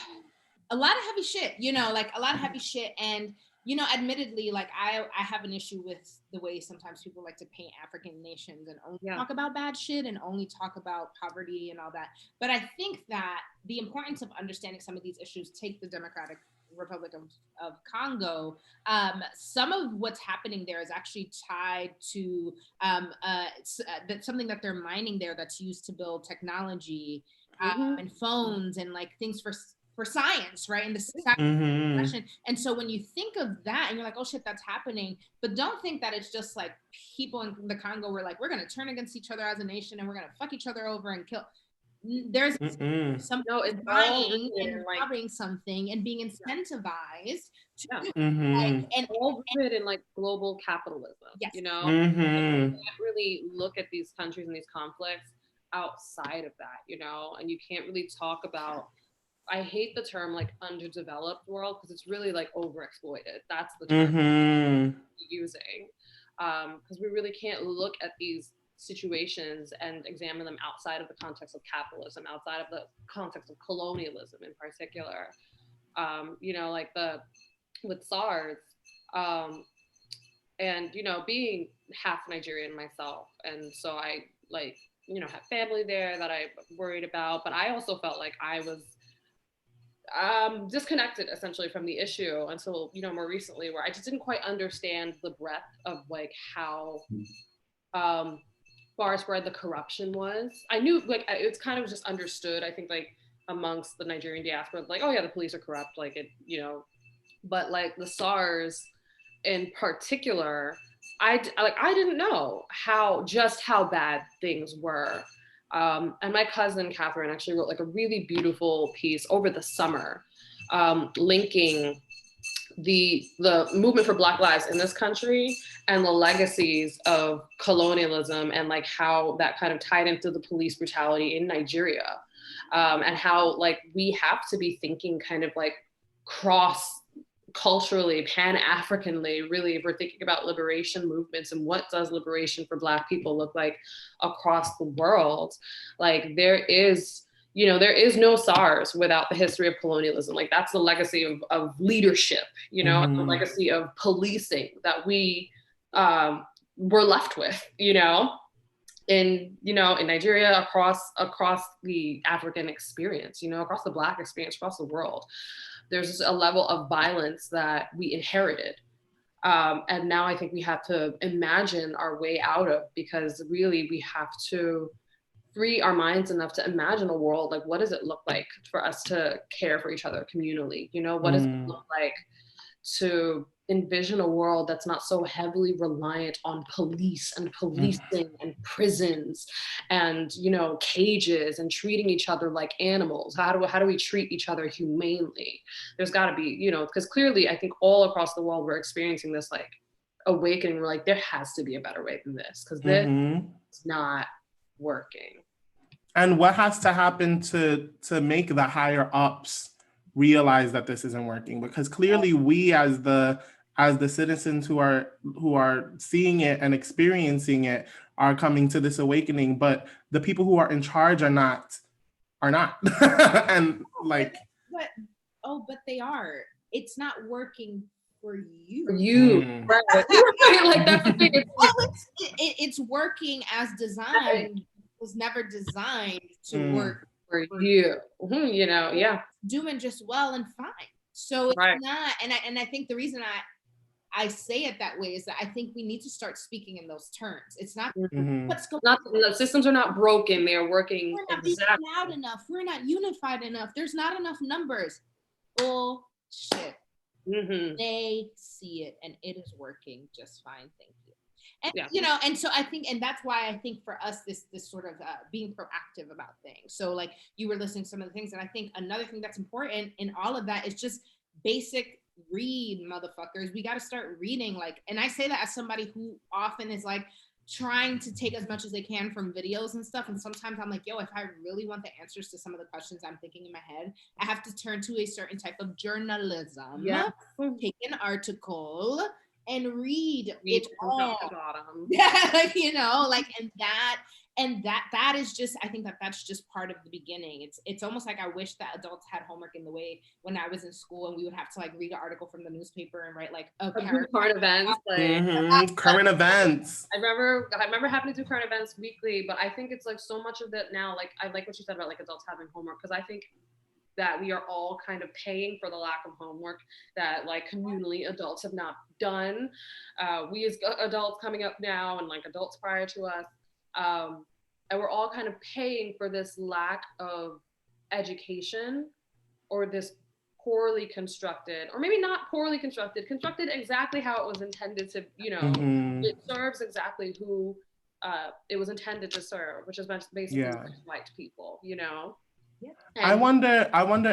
a lot of heavy shit, like a lot of heavy shit. And admittedly, like I have an issue with the way sometimes people like to paint African nations and only talk about bad shit and only talk about poverty and all that. But I think that the importance of understanding some of these issues, take the Democratic Republic of Congo, some of what's happening there is actually tied to something that they're mining there that's used to build technology and phones and like things for science, right? And the science And so when you think of that and you're like, oh shit, that's happening, but don't think that it's just like people in the Congo were like, we're gonna turn against each other as a nation and we're gonna fuck each other over and kill. There's something buying and robbing something and being incentivized to and all rooted in like global capitalism. Yes. You can't really look at these countries and these conflicts outside of that, and you can't really talk about, I hate the term like underdeveloped world because it's really like overexploited. That's the term I'm using, because we really can't look at these situations and examine them outside of the context of capitalism, outside of the context of colonialism in particular. Like with SARS, and being half Nigerian myself, and so I have family there that I worried about, but I also felt like I was disconnected essentially from the issue until more recently, where I just didn't quite understand the breadth of like how far spread the corruption was. I knew like it's kind of just understood, I think, like amongst the Nigerian diaspora, like, oh yeah, the police are corrupt, like it, but like the SARS in particular, I didn't know how bad things were. And my cousin Catherine actually wrote like a really beautiful piece over the summer, linking the movement for Black lives in this country and the legacies of colonialism and like how that kind of tied into the police brutality in Nigeria, and how like we have to be thinking kind of like cross culturally, pan-Africanly, really, if we're thinking about liberation movements and what does liberation for Black people look like across the world. Like there is no SARS without the history of colonialism. Like that's the legacy of leadership, and the legacy of policing that we were left with, in Nigeria, across the African experience, across the Black experience, across the world. There's a level of violence that we inherited. And now I think we have to imagine our way out of, because really we have to free our minds enough to imagine a world, like what does it look like for us to care for each other communally? What does it look like to envision a world that's not so heavily reliant on police and policing and prisons and cages and treating each other like animals? How do we treat each other humanely? There's got to be, because clearly I think all across the world we're experiencing this like awakening. We're like, there has to be a better way than this, because this is not working. And what has to happen to make the higher ups realize that this isn't working? Because clearly we as the citizens who are seeing it and experiencing it are coming to this awakening, but the people who are in charge are not. And like, but they are. It's not working for you. Right. Like that's the thing. it's working as designed. It was never designed to work for you. You know, yeah. Doing just well and fine. So it's not, and I think the reason I say it that way is that I think we need to start speaking in those terms. It's not what's going on. The systems are not broken. They are working. We're not being loud enough. We're not unified enough. There's not enough numbers. Bullshit. They see it and it is working just fine. Thank you. And you know, and so I think, and that's why I think for us, this sort of being proactive about things. So like you were listening to some of the things, and I think another thing that's important in all of that is just basic read, motherfuckers. We got to start reading. Like, and I say that as somebody who often is like trying to take as much as they can from videos and stuff. And sometimes I'm like, yo, if I really want the answers to some of the questions I'm thinking in my head, I have to turn to a certain type of journalism, take an article and read it all. Yeah, like, you know, like, and that is just, I think that's just part of the beginning. It's almost like I wish that adults had homework in the way when I was in school and we would have to like read an article from the newspaper and write like a current events, current events. I remember having to do current events weekly, but I think it's like so much of it now. Like I like what you said about like adults having homework, because I think that we are all kind of paying for the lack of homework that like communally adults have not done. We as adults coming up now and like adults prior to us, and we're all kind of paying for this lack of education, or this poorly constructed, or maybe not poorly constructed exactly how it was intended to, you know, it serves exactly who it was intended to serve, which is basically white people, you know? Yeah. I wonder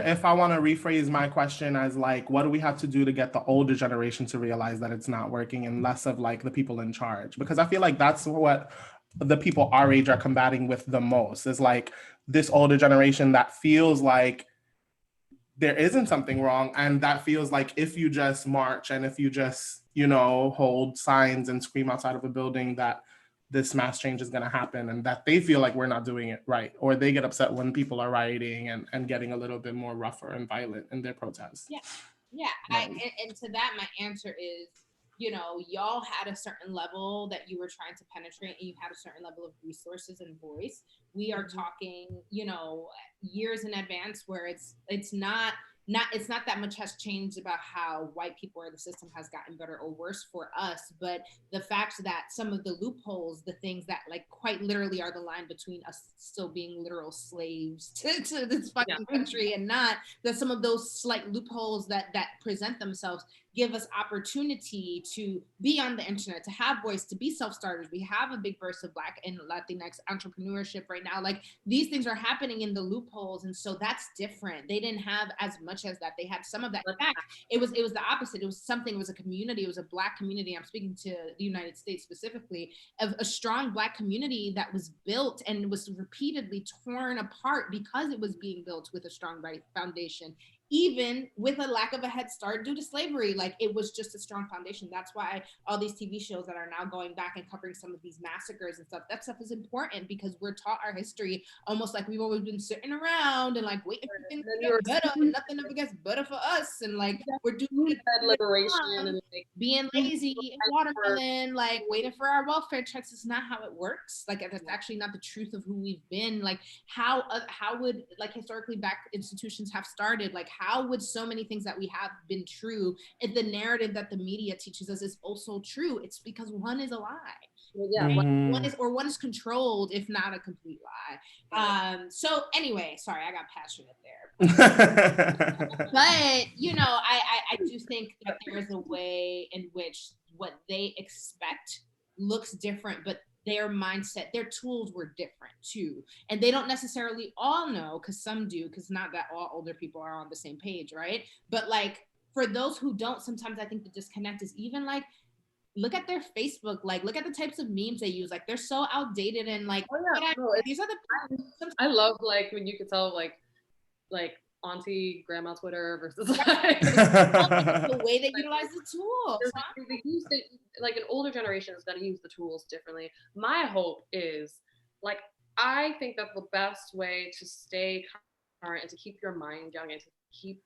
if I want to rephrase my question as like, what do we have to do to get the older generation to realize that it's not working, and less of like the people in charge? Because I feel like that's what the people our age are combating with the most, is like this older generation that feels like there isn't something wrong, and that feels like if you just march and if you just, you know, hold signs and scream outside of a building, that this mass change is going to happen, and that they feel like we're not doing it right, or they get upset when people are rioting and getting a little bit more rougher and violent in their protests. And to that my answer is, you know, y'all had a certain level that you were trying to penetrate, and you had a certain level of resources and voice. We are talking, you know, years in advance, where it's not that much has changed about how white people or the system has gotten better or worse for us, but the fact that some of the loopholes, the things that like quite literally are the line between us still being literal slaves to this fucking country, and not that some of those slight loopholes that present themselves give us opportunity to be on the internet, to have voice, to be self-starters. We have a big burst of Black and Latinx entrepreneurship right now. Like these things are happening in the loopholes. And so that's different. They didn't have as much as that. They had some of that. In fact, it was the opposite. It was a community. It was a Black community. I'm speaking to the United States specifically, of a strong Black community that was built and was repeatedly torn apart because it was being built with a strong foundation, even with a lack of a head start due to slavery. Like it was just a strong foundation. That's why all these TV shows that are now going back and covering some of these massacres and stuff, that stuff is important, because we're taught our history almost like we've always been sitting around and like waiting for things to get better, and nothing ever gets better for us. And like we're doing liberation and like being lazy, watermelon, like waiting for our welfare checks. Is not how it works. Like that's actually not the truth of who we've been. Like how would like historically Black institutions have started? Like how would so many things that we have been true if the narrative that the media teaches us is also true? It's because one is a lie. One is controlled, if not a complete lie. So anyway, sorry, I got passionate there. But you know, I do think that there is a way in which what they expect looks different, but their mindset, their tools were different too. And they don't necessarily all know, because some do, because not that all older people are on the same page, right? But like for those who don't, sometimes I think the disconnect is even like, look at their Facebook, like look at the types of memes they use. Like they're so outdated and like, these are the I love like when you could tell like auntie grandma Twitter versus like the way they utilize the tools. They use it, like an older generation is going to use the tools differently. My hope is like, I think that the best way to stay current and to keep your mind young and to keep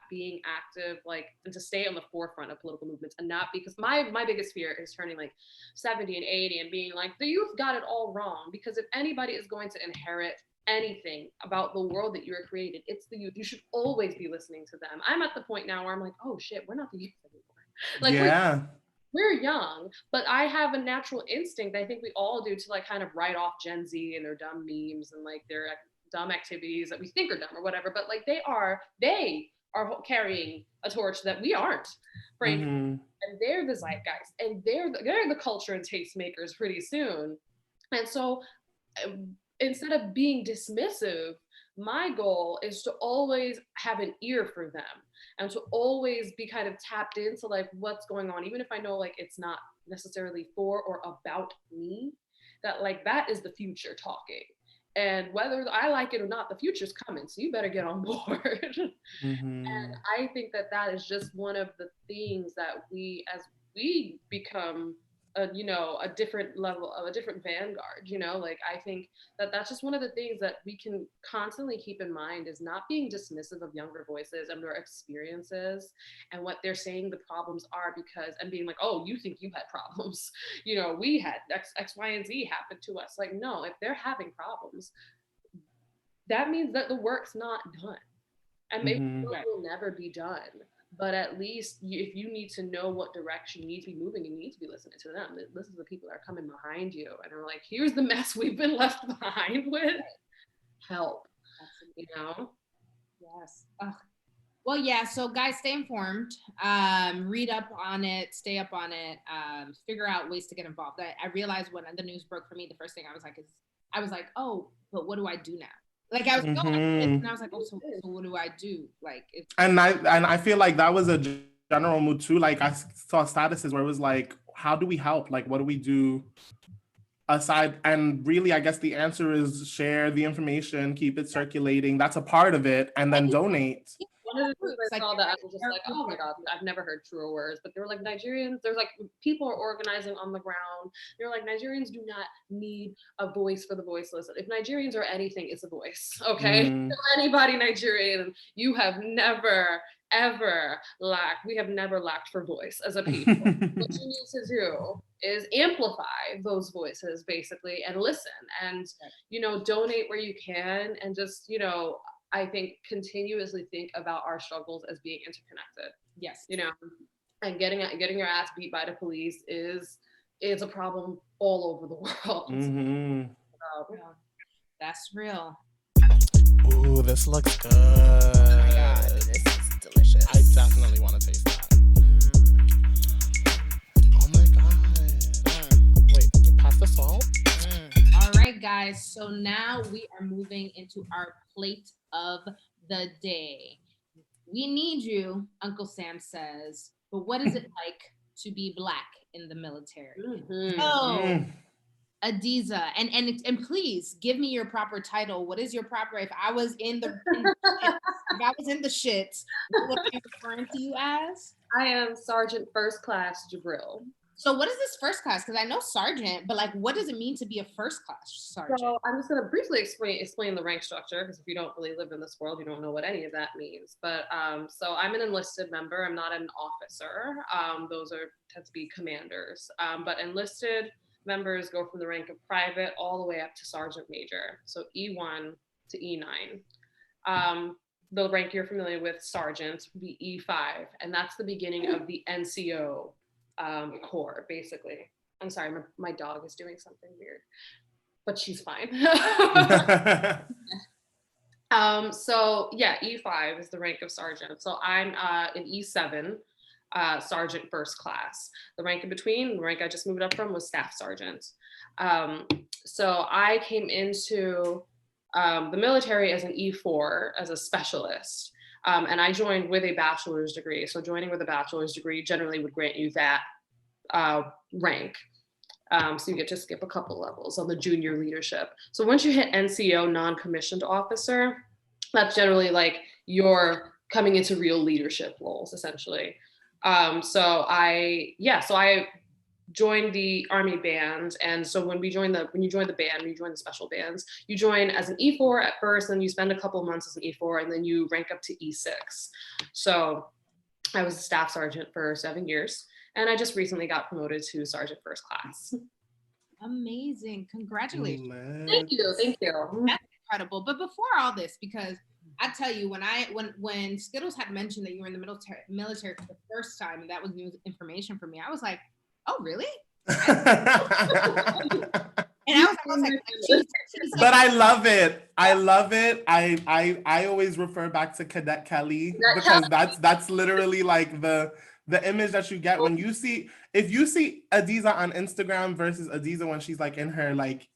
being active, like, and to stay on the forefront of political movements, and not because my biggest fear is turning like 70 and 80 and being like, the youth got it all wrong. Because if anybody is going to inherit anything about the world that you are created, it's the youth. You should always be listening to them. I'm at the point now where I'm like, oh shit, we're not the youth anymore. Like, yeah. we're young, but I have a natural instinct, I think we all do, to like kind of write off Gen Z and their dumb memes and like their dumb activities that we think are dumb or whatever, but like they are carrying a torch that we aren't, frankly. And they're the zeitgeist, and they're the culture and taste makers pretty soon. And so instead of being dismissive, my goal is to always have an ear for them and to always be kind of tapped into like what's going on, even if I know like it's not necessarily for or about me, that like that is the future talking. And whether I like it or not, the future's coming, so you better get on board. And I think that that is just one of the things that as we become a different level of a different vanguard, like I think that that's just one of the things that we can constantly keep in mind, is not being dismissive of younger voices and their experiences and what they're saying the problems are, and being like, oh, you think you had problems, we had X, Y, and Z happen to us. Like, no, if they're having problems, that means that the work's not done, and maybe it will never be done. But at least if you need to know what direction you need to be moving, you need to be listening to them. This is the people that are coming behind you and are like, here's the mess we've been left behind with. Help. Yes. Well, yeah. So guys, stay informed. Read up on it. Stay up on it. Figure out ways to get involved. I realized when the news broke for me, the first thing I was like, oh, but what do I do now? Like I was going and I was like, oh, so what do I do? Like, and I feel like that was a general mood too. Like I saw statuses where it was like, how do we help? Like, what do we do aside? And really, I guess the answer is share the information, keep it circulating. That's a part of it, and then donate. One of the things I saw that I was just like, oh my God, I've never heard truer words, but they were like, Nigerians, there's like, people are organizing on the ground. They're like, Nigerians do not need a voice for the voiceless. If Nigerians are anything, it's a voice, okay? Anybody Nigerian, you have never, ever we have never lacked for voice as a people. What you need to do is amplify those voices basically and listen and, donate where you can, and just, I think continuously think about our struggles as being interconnected. Yes. And getting your ass beat by the police is a problem all over the world. That's real. Ooh, this looks good. Oh my God, this is delicious. I definitely want to taste that. Oh my God. Wait, pass the salt? All right, guys. So now we are moving into our plate of the day. We need you, Uncle Sam says, but what is it like to be Black in the military? Oh, Adiza, and please give me your proper title. What is your proper? If I was in the shits, what would I be referring to you as? I am Sergeant First Class Jibril. So what is this first class? Because I know sergeant, but like, what does it mean to be a first class sergeant? So I'm just going to briefly explain the rank structure, because if you don't really live in this world, you don't know what any of that means. But so I'm an enlisted member. I'm not an officer. Those tend to be commanders. But enlisted members go from the rank of private all the way up to sergeant major. So E1 to E9. The rank you're familiar with, sergeant, would be E5, and that's the beginning of the NCO core, basically. I'm sorry, my dog is doing something weird, but she's fine. So yeah, E5 is the rank of sergeant. So I'm in E7, sergeant first class. The rank in between, the rank I just moved up from, was staff sergeant. So I came into the military as an E4, as a specialist. And I joined with a bachelor's degree. So joining with a bachelor's degree generally would grant you that rank. So you get to skip a couple levels on the junior leadership. So once you hit NCO, non-commissioned officer, that's generally like you're coming into real leadership roles, essentially. So I join the Army band. And so when you join the band, when you join the special bands, you join as an E4 at first, and you spend a couple months as an E4, and then you rank up to E6. So I was a staff sergeant for 7 years, and I just recently got promoted to sergeant first class. Amazing. Congratulations. Thank you. That's incredible. But before all this, because I tell you, when Skittles had mentioned that you were in the military for the first time, and that was new information for me, I was like, oh, really? And I was like, but I love it. I always refer back to Cadet Kelly, because that's literally like the image that you get when you see, if you see Adiza on Instagram versus Adiza when she's like in her like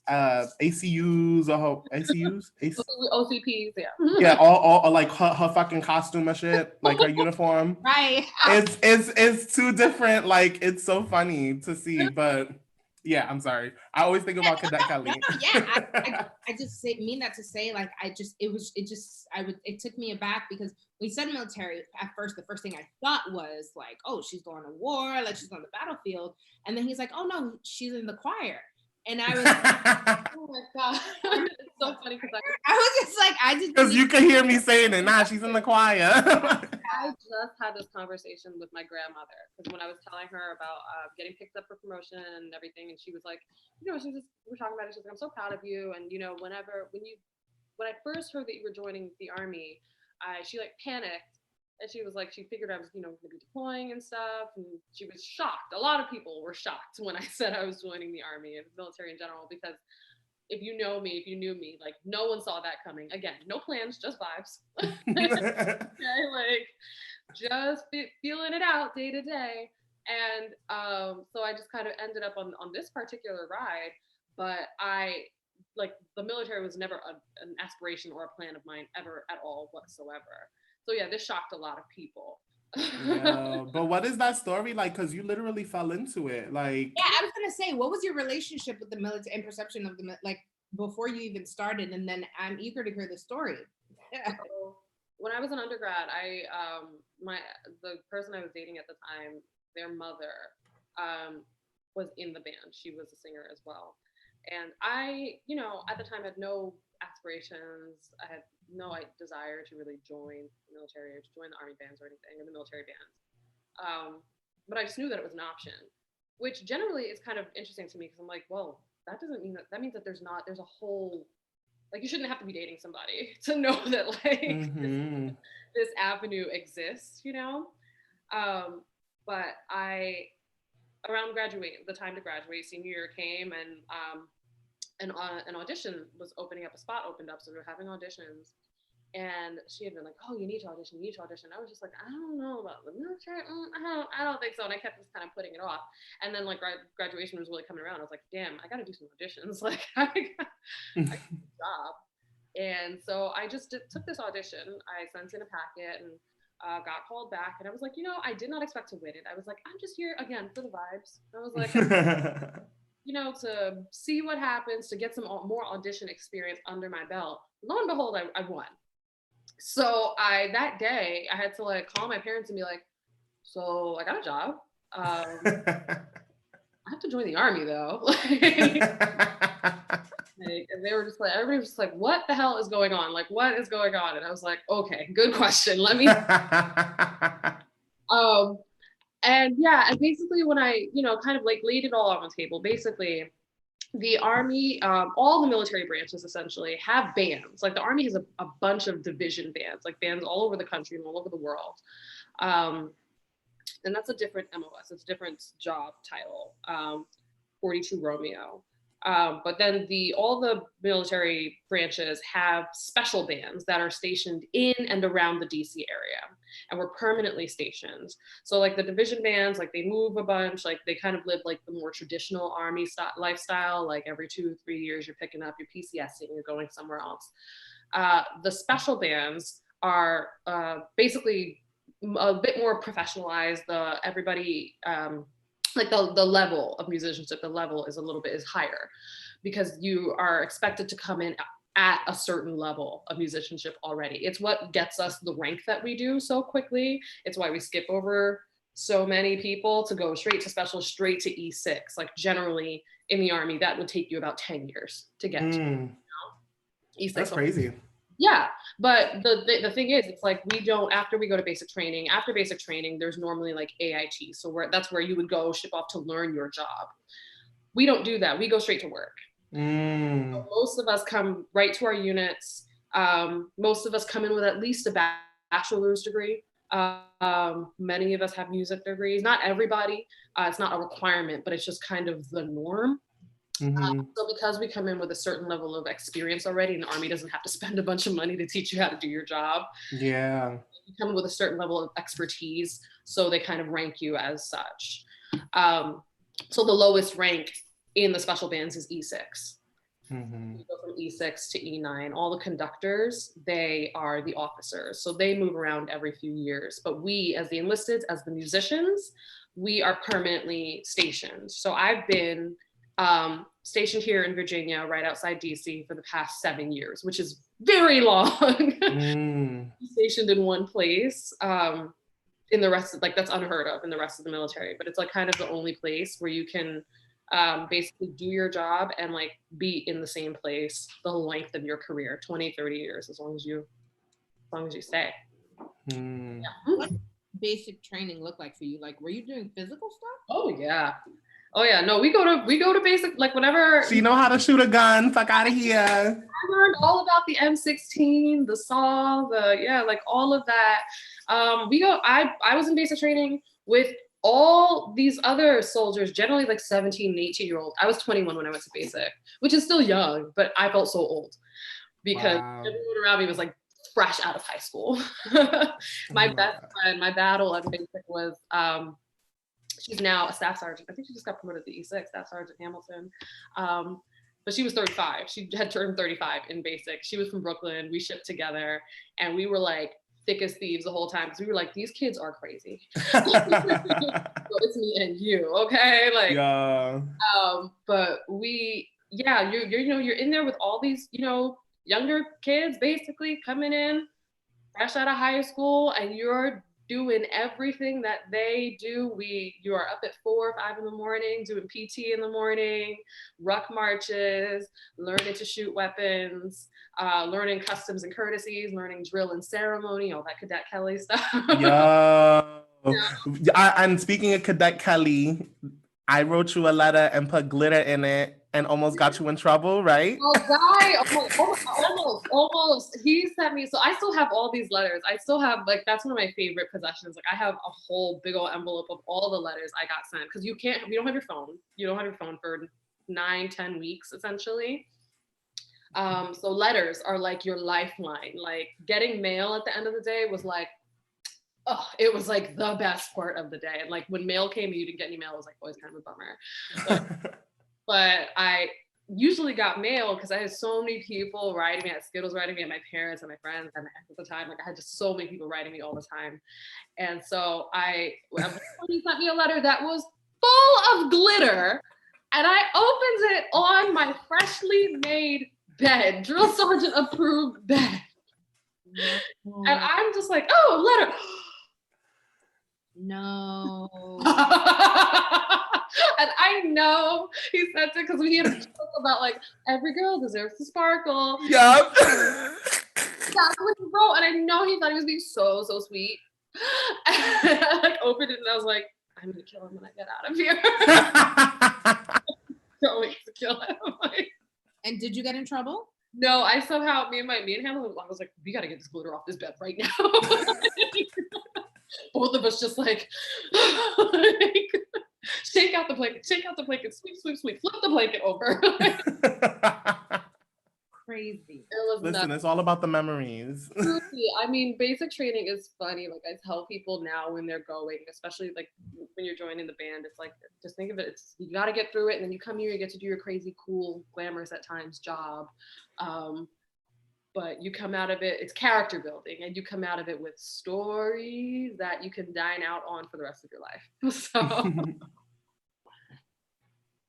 ACUs or OCPs, yeah, all like her fucking costume and shit, like her uniform. Right. It's two different, like, it's so funny to see, but yeah, I'm sorry. I always think about Cadet Kelly. I just mean that to say, like, it took me aback, because when he said military at first, the first thing I thought was like, oh, she's going to war, like she's on the battlefield. And then he's like, oh no, she's in the choir. And I was like, oh my God. It's so funny, because I was just like, because you could hear me saying it. Nah, she's in the choir. I just had this conversation with my grandmother, because when I was telling her about getting picked up for promotion and everything, and she was like, we're talking about it. She's like, I'm so proud of you. And when I first heard that you were joining the Army, she like panicked. And she was like, she figured I was, going to be deploying and stuff. And she was shocked. A lot of people were shocked when I said I was joining the Army and military in general, because if you knew me, like no one saw that coming. Again, no plans, just vibes. Okay, like just feeling it out day to day. And so I just kind of ended up on this particular ride. But the military was never an aspiration or a plan of mine ever at all whatsoever. So yeah, this shocked a lot of people. Yeah, but what is that story like? Because you literally fell into it. Like, yeah, I was gonna say, what was your relationship with the military and perception of the like before you even started? And then I'm eager to hear the story. Yeah. So, when I was an undergrad, the person I was dating at the time, their mother was in the band. She was a singer as well. And I, at the time had no aspirations. I had no desire to really join the military or to join the Army bands or anything, or the military bands. But I just knew that it was an option, which generally is kind of interesting to me, because I'm like, well, that doesn't mean that means that there's a whole, like, you shouldn't have to be dating somebody to know that like this avenue exists, But around the time to graduate, senior year came, and an audition was opening up, a spot opened up, so we were having auditions, and she had been like, oh, you need to audition. I was just like, I don't know about the military. I don't think so. And I kept just kind of putting it off. And then like graduation was really coming around. I was like, damn, I got to do some auditions. Like I got a job. And so I just took this audition. I sent in a packet and got called back. And I was like, I did not expect to win it. I was like, I'm just here again for the vibes. I was like, to see what happens, to get some more audition experience under my belt. Lo and behold, I won. So that day I had to like call my parents and be like, so I got a job. I have to join the Army though. And they were just like, everybody was just like, what the hell is going on? Like, what is going on? And I was like, okay, good question. Let me. And yeah, and basically when I, kind of like laid it all on the table, basically the Army, all the military branches essentially have bands. Like the Army has a bunch of division bands, like bands all over the country and all over the world. And that's a different MOS, it's a different job title, 42 Romeo. But then all the military branches have special bands that are stationed in and around the DC area, and we're permanently stationed. So like the division bands, like they move a bunch, like they kind of live like the more traditional Army lifestyle, like every 2-3 years you're picking up your PCSing, you're going somewhere else. The special bands are basically a bit more professionalized. Everybody, like the level of musicianship, the level is higher, because you are expected to come in at a certain level of musicianship already. It's what gets us the rank that we do so quickly. It's why we skip over so many people to go straight to special, straight to E6. Like generally in the Army, that would take you about 10 years to get to, you know? E6. That's crazy. Yeah, but the thing is, it's like we don't, after we go to basic training, after basic training, there's normally like AIT. So that's where you would go ship off to learn your job. We don't do that. We go straight to work. So most of us come right to our units. Most of us come in with at least a bachelor's degree. Many of us have music degrees. Not everybody. It's not a requirement, but it's just kind of the norm. So because we come in with a certain level of experience already, and the Army doesn't have to spend a bunch of money to teach you how to do your job. Yeah. You come in with a certain level of expertise, so they kind of rank you as such. So the lowest rank in the special bands is E6. You go from E6 to E9. All the conductors, they are the officers. So they move around every few years. But we, as the enlisted, as the musicians, we are permanently stationed. So I've been stationed here in Virginia, right outside DC, for the past 7 years, which is very long. Stationed in one place. In the rest of, like, that's unheard of in the rest of the military, but it's like kind of the only place where you can basically do your job and like be in the same place the length of your career, 20, 30 years, as long as you stay. Yeah. What basic training look like for you? Like, were you doing physical stuff? Oh yeah. No, we go to basic, like whenever. So you know how to shoot a gun, fuck out of here. I learned all about the M16, the saw, like all of that. I was in basic training with all these other soldiers, generally like 17 and 18-year-old. I was 21 when I went to basic, which is still young, but I felt so old because everyone around me was like fresh out of high school. My best friend, my battle at basic was, she's now a staff sergeant. I think she just got promoted to E6, Staff Sergeant Hamilton. But she was 35. She had turned 35 in basic. She was from Brooklyn. We shipped together and we were like thick as thieves the whole time because we were like, these kids are crazy. So it's me and you, okay? Like, yeah. But you're in there with all these, younger kids basically coming in fresh out of high school, and you're doing everything that they do. You are up at 4 or 5 in the morning, doing PT in the morning, ruck marches, learning to shoot weapons, learning customs and courtesies, learning drill and ceremony, all that Cadet Kelly stuff. And speaking of Cadet Kelly, I wrote you a letter and put glitter in it and almost got you in trouble, right? Oh, guy, almost. He sent me, so I still have all these letters. I still have, like, that's one of my favorite possessions. Like, I have a whole big old envelope of all the letters I got sent, because you don't have your phone. You don't have your phone for 9-10 weeks, essentially. So letters are like your lifeline. Like, getting mail at the end of the day was like, it was like the best part of the day. And like when mail came and you didn't get any mail, it was like always kind of a bummer. But I usually got mail because I had so many people writing me at Skittles, writing me at my parents and my friends. And at the time, like I had just so many people writing me all the time. And so he sent me a letter that was full of glitter, and I opened it on my freshly made bed, drill sergeant approved bed. And I'm just like, oh, letter. No. And I know he sent it because we had a joke about like every girl deserves to sparkle. Yep. That's what he wrote, and I know he thought he was being so sweet. And I like opened it and I was like, I'm gonna kill him when I get out of here. Going to kill him. And did you get in trouble? No, I somehow me and Hannah, I was like, we gotta get this glitter off this bed right now. Both of us just like shake out the blanket, sweep, flip the blanket over. Crazy. Listen, nuts. It's all about the memories. I mean, basic training is funny. Like I tell people now when they're going, especially like when you're joining the band, it's like, just think of it. You got to get through it. And then you come here, you get to do your crazy, cool, glamorous at times job. But you come out of it, it's character building, and you come out of it with stories that you can dine out on for the rest of your life. So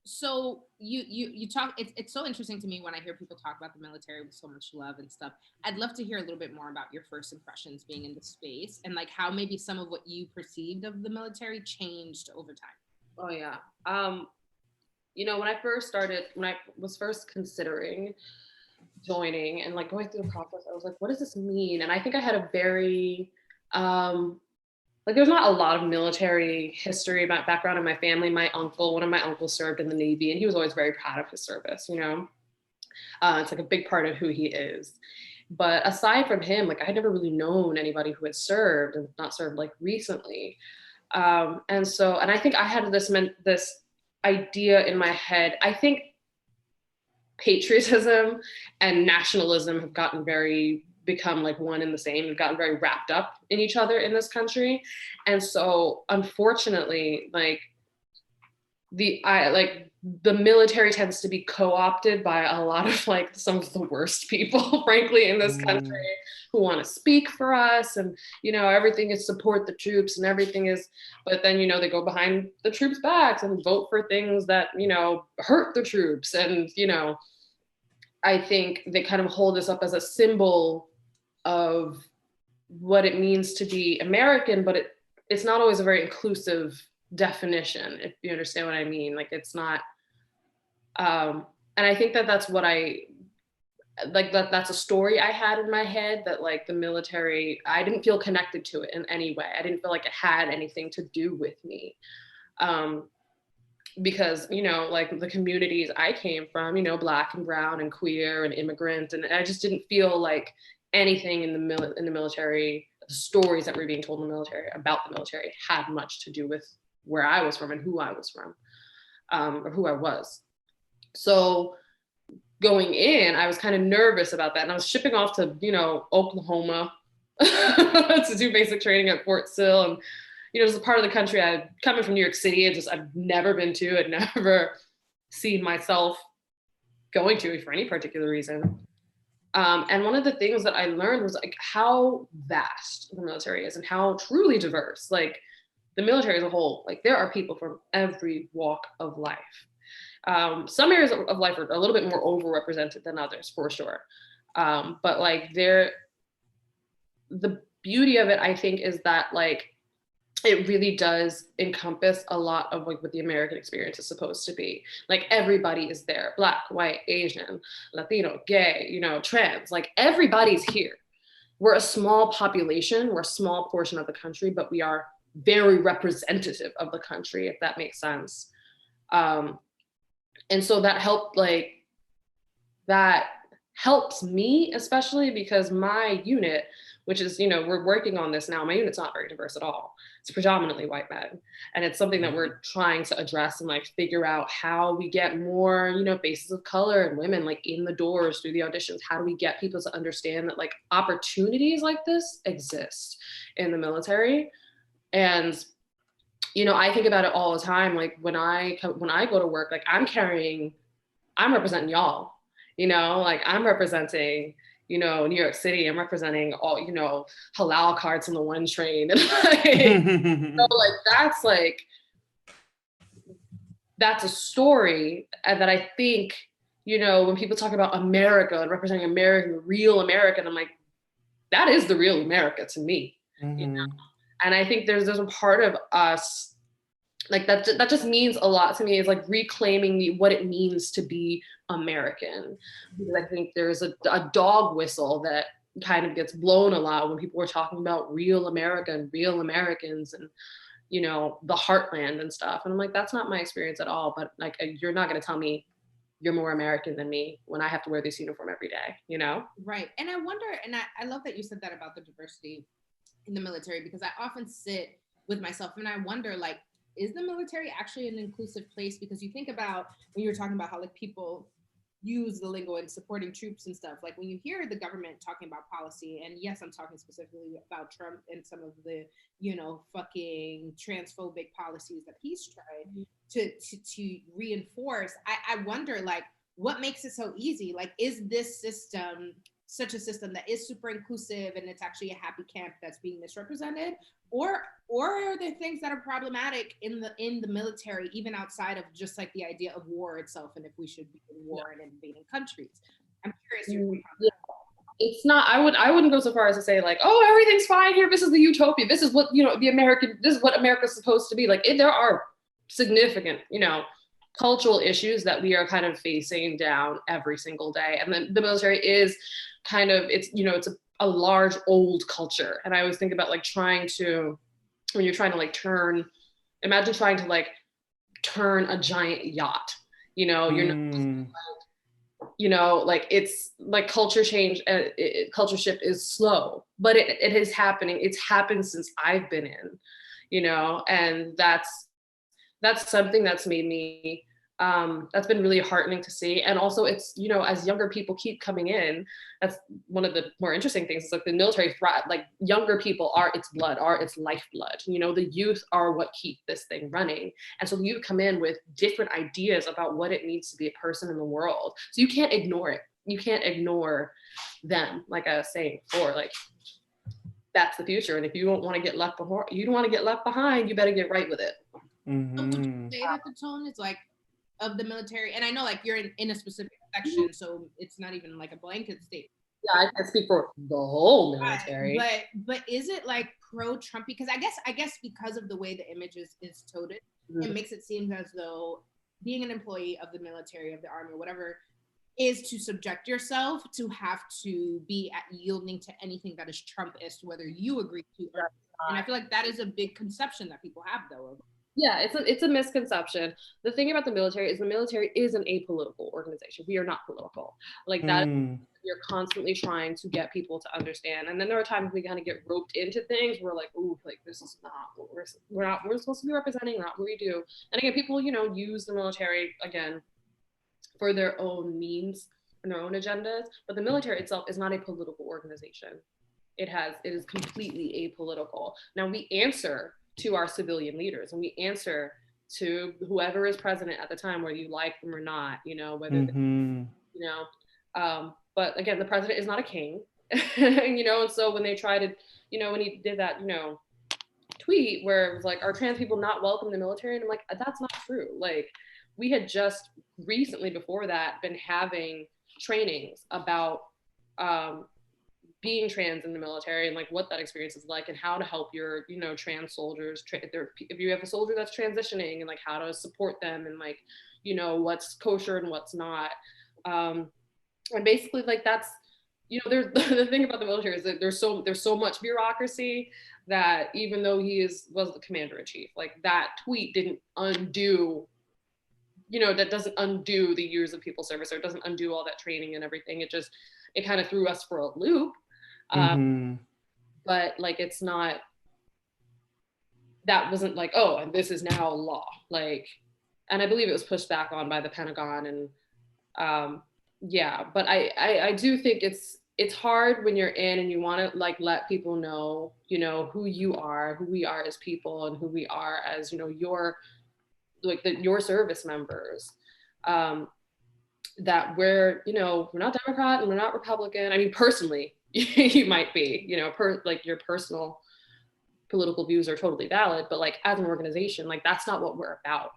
So you talk. It's so interesting to me when I hear people talk about the military with so much love and stuff. I'd love to hear a little bit more about your first impressions being in the space and like how maybe some of what you perceived of the military changed over time. Oh yeah. When I was first considering joining and like going through the process, I was like, what does this mean? And I think I had a very like there's not a lot of military history about background in my family. One of my uncles served in the Navy, and he was always very proud of his service, it's like a big part of who he is. But aside from him, like I had never really known anybody who had served and not served like recently. And I think I had this idea in my head. I think patriotism and nationalism have become like one and the same. We've gotten very wrapped up in each other in this country. And so unfortunately, like the military tends to be co-opted by a lot of like some of the worst people, frankly, in this country who want to speak for us. And, everything is support the troops and everything is, but then, they go behind the troops' backs and vote for things that, hurt the troops. And, I think they kind of hold this up as a symbol of what it means to be American, but it's not always a very inclusive definition, if you understand what I mean. Like it's not, and I think that's what that's a story I had in my head, that like the military, I didn't feel connected to it in any way. I didn't feel like it had anything to do with me. Because, like the communities I came from, Black and brown and queer and immigrant, and I just didn't feel like anything in the military, the stories that were being told in the military about the military had much to do with where I was from and who I was from, or who I was. So going in, I was kind of nervous about that. And I was shipping off to, Oklahoma to do basic training at Fort Sill. And, it's a part of the country coming from New York City, I've never been to, I'd never seen myself going to for any particular reason. And one of the things that I learned was like how vast the military is and how truly diverse, like the military as a whole, like there are people from every walk of life. Some areas of life are a little bit more overrepresented than others, for sure. But like the beauty of it, I think, is that like it really does encompass a lot of like what the American experience is supposed to be. Like everybody is there, Black, white, Asian, Latino, gay, trans, like everybody's here. We're a small population, we're a small portion of the country, but we are very representative of the country, if that makes sense. And so that helps me, especially because my unit, which is, we're working on this now, my unit's not very diverse at all. It's predominantly white men. And it's something that we're trying to address and like figure out how we get more, faces of color and women like in the doors through the auditions. How do we get people to understand that like opportunities like this exist in the military? And, I think about it all the time. Like when I go to work, like I'm representing y'all, like I'm representing, New York City. I'm representing all, halal carts on the one train. And that's a story that I think, when people talk about America and representing America, real America, and I'm like, that is the real America to me, And I think there's a part of us like that just means a lot to me, is like reclaiming what it means to be American. Because I think there's a dog whistle that kind of gets blown a lot when people are talking about real America and real Americans and, the heartland and stuff. And I'm like, that's not my experience at all. But like, you're not going to tell me you're more American than me when I have to wear this uniform every day, Right. And I wonder, and I love that you said that about the diversity in the military, because I often sit with myself and I wonder, like, is the military actually an inclusive place? Because you think about when you were talking about how like people use the lingo in supporting troops and stuff, like when you hear the government talking about policy, and yes, I'm talking specifically about Trump and some of the, fucking transphobic policies that he's tried to reinforce, I wonder, like, what makes it so easy? Like, is this system such a system that is super inclusive and it's actually a happy camp that's being misrepresented, or are there things that are problematic in the military, even outside of just like the idea of war itself, and if we should be in war and invading countries? I'm curious your take on that. It's not, I wouldn't go so far as to say like, oh, everything's fine here, this is the utopia, this is what, this is what America's supposed to be. Like, there are significant, cultural issues that we are kind of facing down every single day. And then the military is kind of, it's a large old culture. And I always think about like when you're trying to like imagine trying to like turn a giant yacht, you're not, like it's like culture change, culture shift is slow, but it is happening. It's happened since I've been in, and that's something that's made me, that's been really heartening to see. And also it's, as younger people keep coming in, that's one of the more interesting things. It's like the military like younger people are its lifeblood. The youth are what keep this thing running. And so you come in with different ideas about what it means to be a person in the world. So you can't ignore it. You can't ignore them. Like I was saying before, like that's the future. And if you don't want to get left behind, you better get right with it. So would you say that the tone is like of the military, and I know like you're in a specific section, so it's not even like a blanket statement. Yeah, I can speak for the whole military. But is it like pro-Trump? Because I guess because of the way the image is touted, it makes it seem as though being an employee of the military, of the army, or whatever, is to subject yourself to have to be yielding to anything that is Trumpist, whether you agree to or not. And I feel like that is a big conception that people have, though. Yeah, it's a misconception. The thing about the military is an apolitical organization. We are not political. Like that, you're constantly trying to get people to understand. And then there are times we kind of get roped into things. We're like, ooh, like this is not what we're supposed to be representing, not what we do. And again, people, use the military again for their own means and their own agendas. But the military itself is not a political organization. It is completely apolitical. Now we answer to our civilian leaders, and we answer to whoever is president at the time, whether you like them or not, whether but again, the president is not a king, and so when they try to, when he did that, tweet where it was like, are trans people not welcome in the military? And I'm like, that's not true. Like, we had just recently before that been having trainings about being trans in the military and like what that experience is like and how to help your trans soldiers if you have a soldier that's transitioning, and like how to support them, and like what's kosher and what's not, and basically like that's there's the thing about the military is that there's so much bureaucracy that even though was the commander-in-chief, like that tweet didn't undo, that doesn't undo the years of people service, or it doesn't undo all that training and everything. It kind of threw us for a loop. But like, it's not, that wasn't like, oh, and this is now law. Like, and I believe it was pushed back on by the Pentagon, and yeah, but I do think it's hard when you're in and you want to like let people know, who you are, who we are as people, and who we are as, your service members, that we're not Democrat and we're not Republican. I mean, personally, you might be, like your personal political views are totally valid, but like as an organization, like that's not what we're about,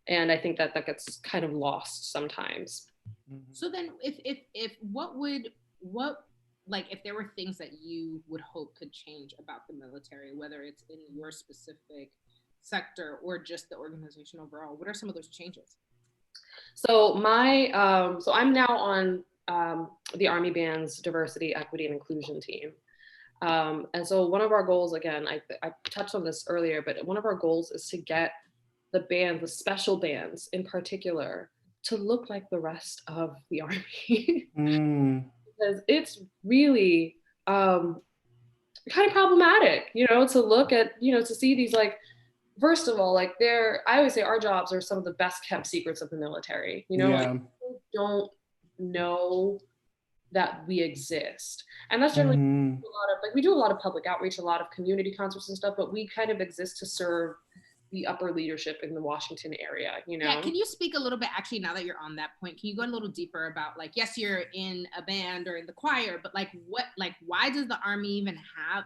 and I think that gets kind of lost sometimes. So then if if there were things that you would hope could change about the military, whether it's in your specific sector or just the organization overall, what are some of those changes? So so I'm now on the Army Band's diversity, equity, and inclusion team. And so one of our goals, again, I touched on this earlier, but one of our goals is to get the special bands in particular, to look like the rest of the Army. Because it's really kind of problematic, to look at, to see these, like, first of all, like I always say our jobs are some of the best kept secrets of the military, like, people don't know that we exist. And that's generally we do a lot of public outreach, a lot of community concerts and stuff, but we kind of exist to serve the upper leadership in the Washington area, you know? Yeah, can you speak a little bit, actually, now that you're on that point, can you go a little deeper about, like, yes, you're in a band or in the choir, but like why does the Army even have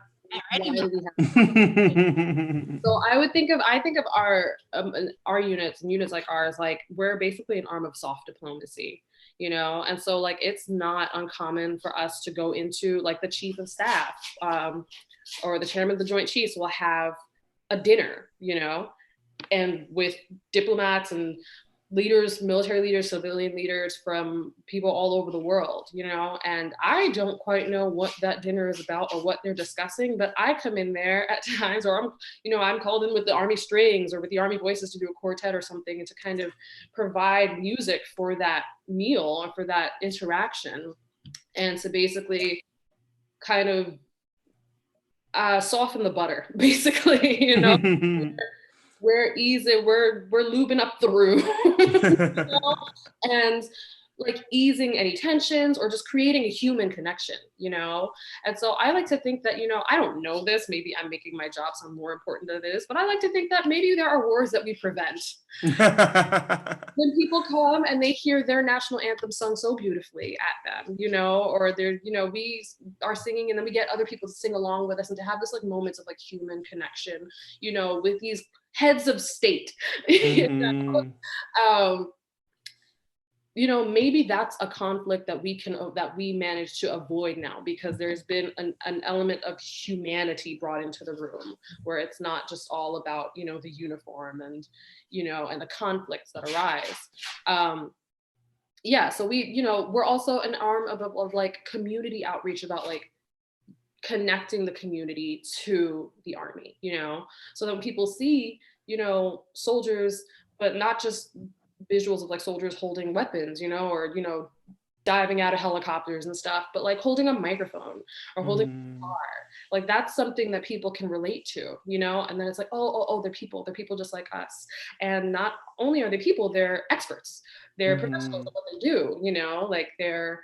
any Why do we have So I think of our units and units like ours, like we're basically an arm of soft diplomacy, you know? And so like, it's not uncommon for us to go into, like, the chief of staff or the chairman of the Joint Chiefs will have a dinner, you know, and with diplomats and leaders, military leaders, civilian leaders from people all over the world, you know, and I don't quite know what that dinner is about or what they're discussing, but I come in there at times, or I'm called in with the Army Strings or with the Army Voices to do a quartet or something, and to kind of provide music for that meal or for that interaction, and to basically kind of soften the butter, basically, you know. We're lubing up the room, you know? And like easing any tensions or just creating a human connection, you know? And so I like to think that, you know, I don't know this, maybe I'm making my job sound more important than it is, but I like to think that maybe there are wars that we prevent. When people come and they hear their national anthem sung so beautifully at them, you know, or they're, you know, we are singing and then we get other people to sing along with us, and to have this like moments of like human connection, you know, with these heads of state, you know? You know, maybe that's a conflict that we manage to avoid now, because there's been an element of humanity brought into the room, where it's not just all about, you know, the uniform and, you know, and the conflicts that arise. Yeah, so we're also an arm of like community outreach, about like connecting the community to the Army, you know, so that when people see, you know, soldiers, but not just visuals of like soldiers holding weapons, you know, or, you know, diving out of helicopters and stuff, but like holding a microphone or holding a guitar, like that's something that people can relate to, you know. And then it's like, oh, they're people just like us. And not only are they people, they're experts, they're professionals at what they do, you know, like they're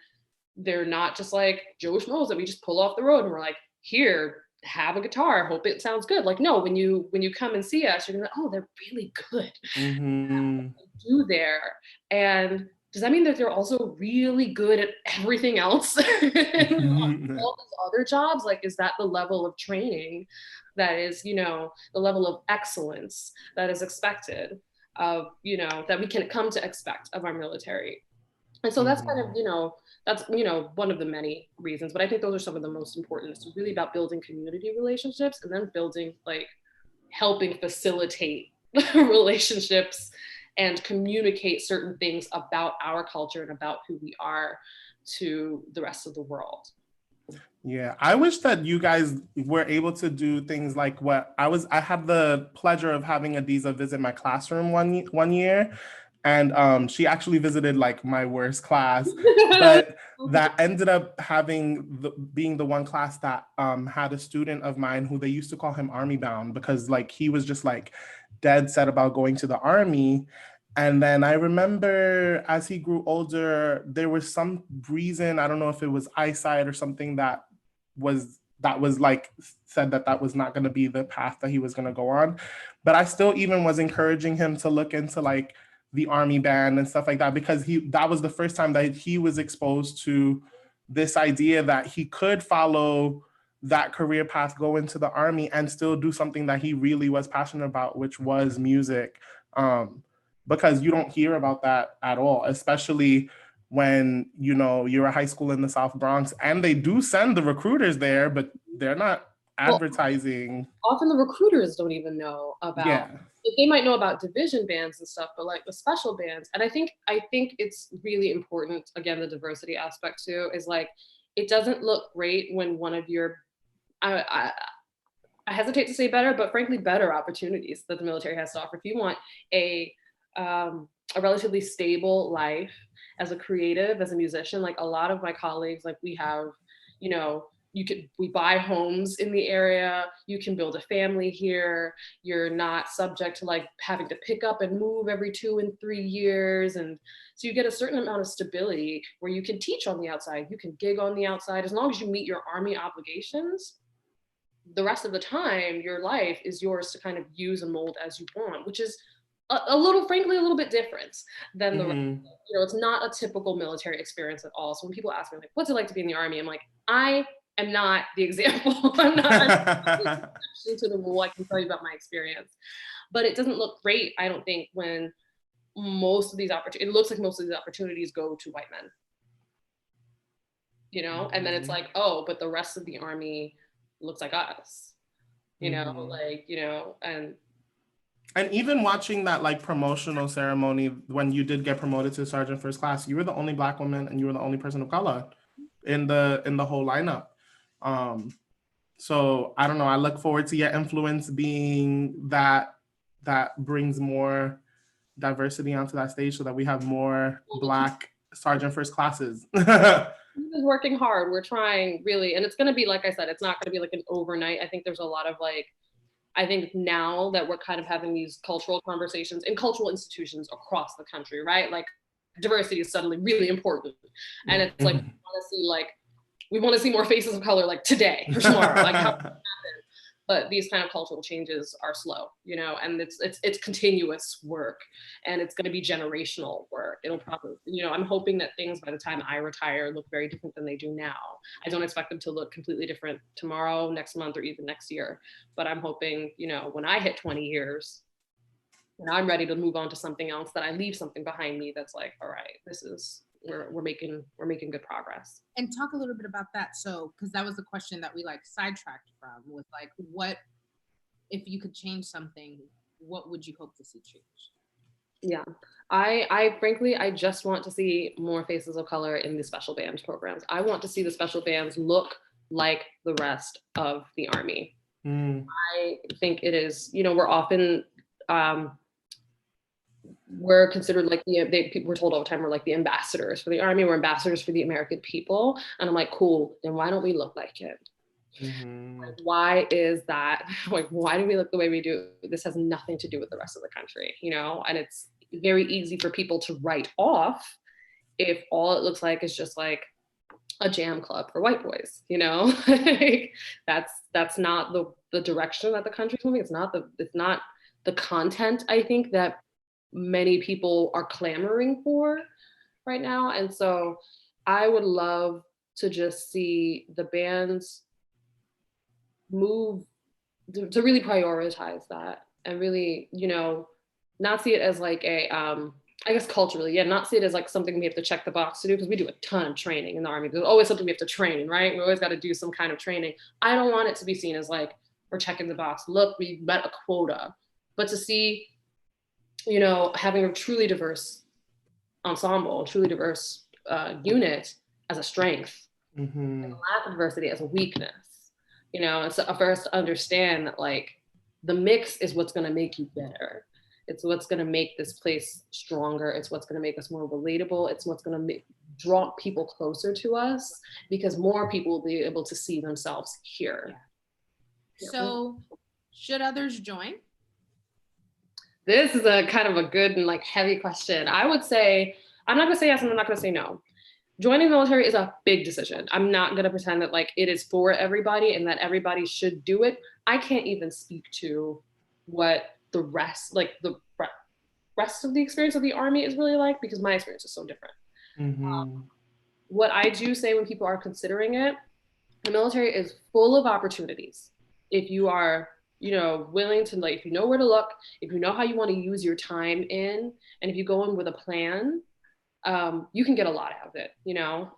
not just like Joe Schmoes that we just pull off the road and we're like, here, have a guitar, hope it sounds good. Like, no, when you come and see us, you're gonna be like, oh, they're really good. Do there. And does that mean that they're also really good at everything else? All these other jobs? Like, is that the level of training that is, you know, the level of excellence that is expected of, you know, that we can come to expect of our military? And so that's kind of, you know, that's, you know, one of the many reasons, but I think those are some of the most important. It's really about building community relationships, and then building, like, helping facilitate relationships and communicate certain things about our culture and about who we are to the rest of the world. Yeah, I wish that you guys were able to do things like what I had the pleasure of having Adiza visit my classroom one year. And she actually visited like my worst class, but that ended up being the one class that had a student of mine who they used to call him Army Bound, because like he was just like dead set about going to the Army. And then I remember as he grew older, there was some reason, I don't know if it was eyesight or something, that was like said that was not going to be the path that he was going to go on. But I still even was encouraging him to look into like the Army band and stuff like that, because that was the first time that he was exposed to this idea that he could follow that career path, go into the Army and still do something that he really was passionate about, which was music. Because you don't hear about that at all, especially when, you know, you're a high school in the South Bronx, and they do send the recruiters there, but they're not advertising. Well, often the recruiters don't even know about, they might know about division bands and stuff, but like the special bands. And I think it's really important, again, the diversity aspect too, is like, it doesn't look great when one of your, I hesitate to say better, but frankly, better opportunities that the military has to offer. If you want a relatively stable life as a creative, as a musician, like a lot of my colleagues, like we have, you know, we buy homes in the area, you can build a family here, you're not subject to like having to pick up and move every 2 and 3 years. And so you get a certain amount of stability where you can teach on the outside, you can gig on the outside, as long as you meet your Army obligations. the rest of the time, your life is yours to kind of use and mold as you want, which is a little, frankly, a little bit different than the, it's not a typical military experience at all. So when people ask me, like, what's it like to be in the Army? I'm like, I am not the example. I'm not the exception to the rule. I can tell you about my experience. But it doesn't look great, I don't think, when most of these opportunities, it looks like most of these opportunities go to white men. And then it's like, oh, but the rest of the Army looks like us, and even watching that like promotional ceremony when you did get promoted to Sergeant First Class, you were the only Black woman and you were the only person of color in the whole lineup. So I don't know, I look forward to your influence being that brings more diversity onto that stage so that we have more Black Sergeant First Classes. Is working hard. We're trying really, and it's going to be, like I said, it's not going to be like an overnight. I think there's a lot of I think now that we're kind of having these cultural conversations in cultural institutions across the country, right? Like diversity is suddenly really important. And it's like, we want to see more faces of color like today or tomorrow, like how happen. But these kind of cultural changes are slow, and it's continuous work, and it's going to be generational work. It'll probably, I'm hoping that things by the time I retire look very different than they do now. I don't expect them to look completely different tomorrow, next month, or even next year. But I'm hoping, when I hit 20 years, and I'm ready to move on to something else, that I leave something behind me that's like, all right, this is, we're making good progress. And talk a little bit about that. So, because that was the question that we sidetracked from, with what if you could change something, what would you hope to see change? Yeah, I frankly, I just want to see more faces of color in the special band programs. I want to see the special bands look like the rest of the Army. I think it is, we're often, we're considered like we're told all the time, we're like the ambassadors for the Army, we're ambassadors for the American people. And I'm like, cool, then why don't we look like it? Like, why is that? Like, why do we look the way we do? This has nothing to do with the rest of the country, and it's very easy for people to write off if all it looks like is just like a jam club for white boys, like, that's not the direction that the country's moving. It's not the content, I think, that many people are clamoring for right now. And so I would love to just see the bands move to really prioritize that, and really, not see it as like a, I guess culturally, not see it as like something we have to check the box to do, because we do a ton of training in the Army. There's always something we have to train, right? We always got to do some kind of training. I don't want it to be seen as like, we're checking the box, look, we met a quota, but to see, having a truly diverse ensemble, truly diverse unit as a strength, and the lack of diversity as a weakness, and so for us to understand that like the mix is what's going to make you better. It's what's going to make this place stronger. It's what's going to make us more relatable. It's what's going to draw people closer to us, because more people will be able to see themselves here. Yeah. So should others join? This is a kind of a good and like heavy question. I would say, I'm not gonna say yes and I'm not gonna say no. Joining the military is a big decision. I'm not gonna pretend that like it is for everybody and that everybody should do it. I can't even speak to what the rest of the experience of the Army is really like, because my experience is so different. What I do say when people are considering it, the military is full of opportunities. If you are willing to, like, if you know where to look, if you know how you want to use your time in, and if you go in with a plan, you can get a lot out of it.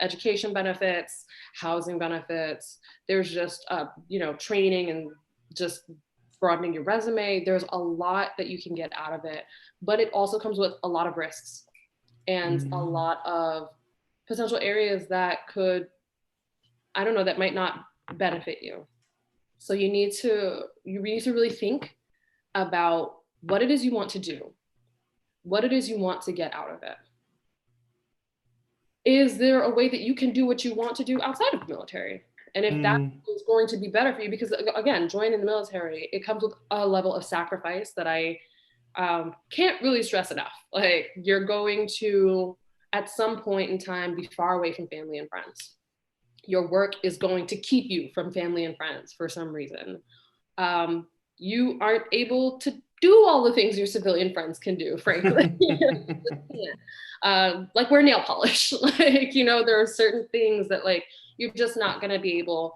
Education benefits, housing benefits. There's just, training and just broadening your resume. There's a lot that you can get out of it, but it also comes with a lot of risks and a lot of potential areas that could, that might not benefit you. So you need to really think about what it is you want to do, what it is you want to get out of it. Is there a way that you can do what you want to do outside of the military? And if that is going to be better for you, because again, joining the military, it comes with a level of sacrifice that I can't really stress enough. Like, you're going to, at some point in time, be far away from family and friends. your work is going to keep you from family and friends for some reason. You aren't able to do all the things your civilian friends can do, frankly. Like wear nail polish. Like, you know, there are certain things that like you're just not going to be able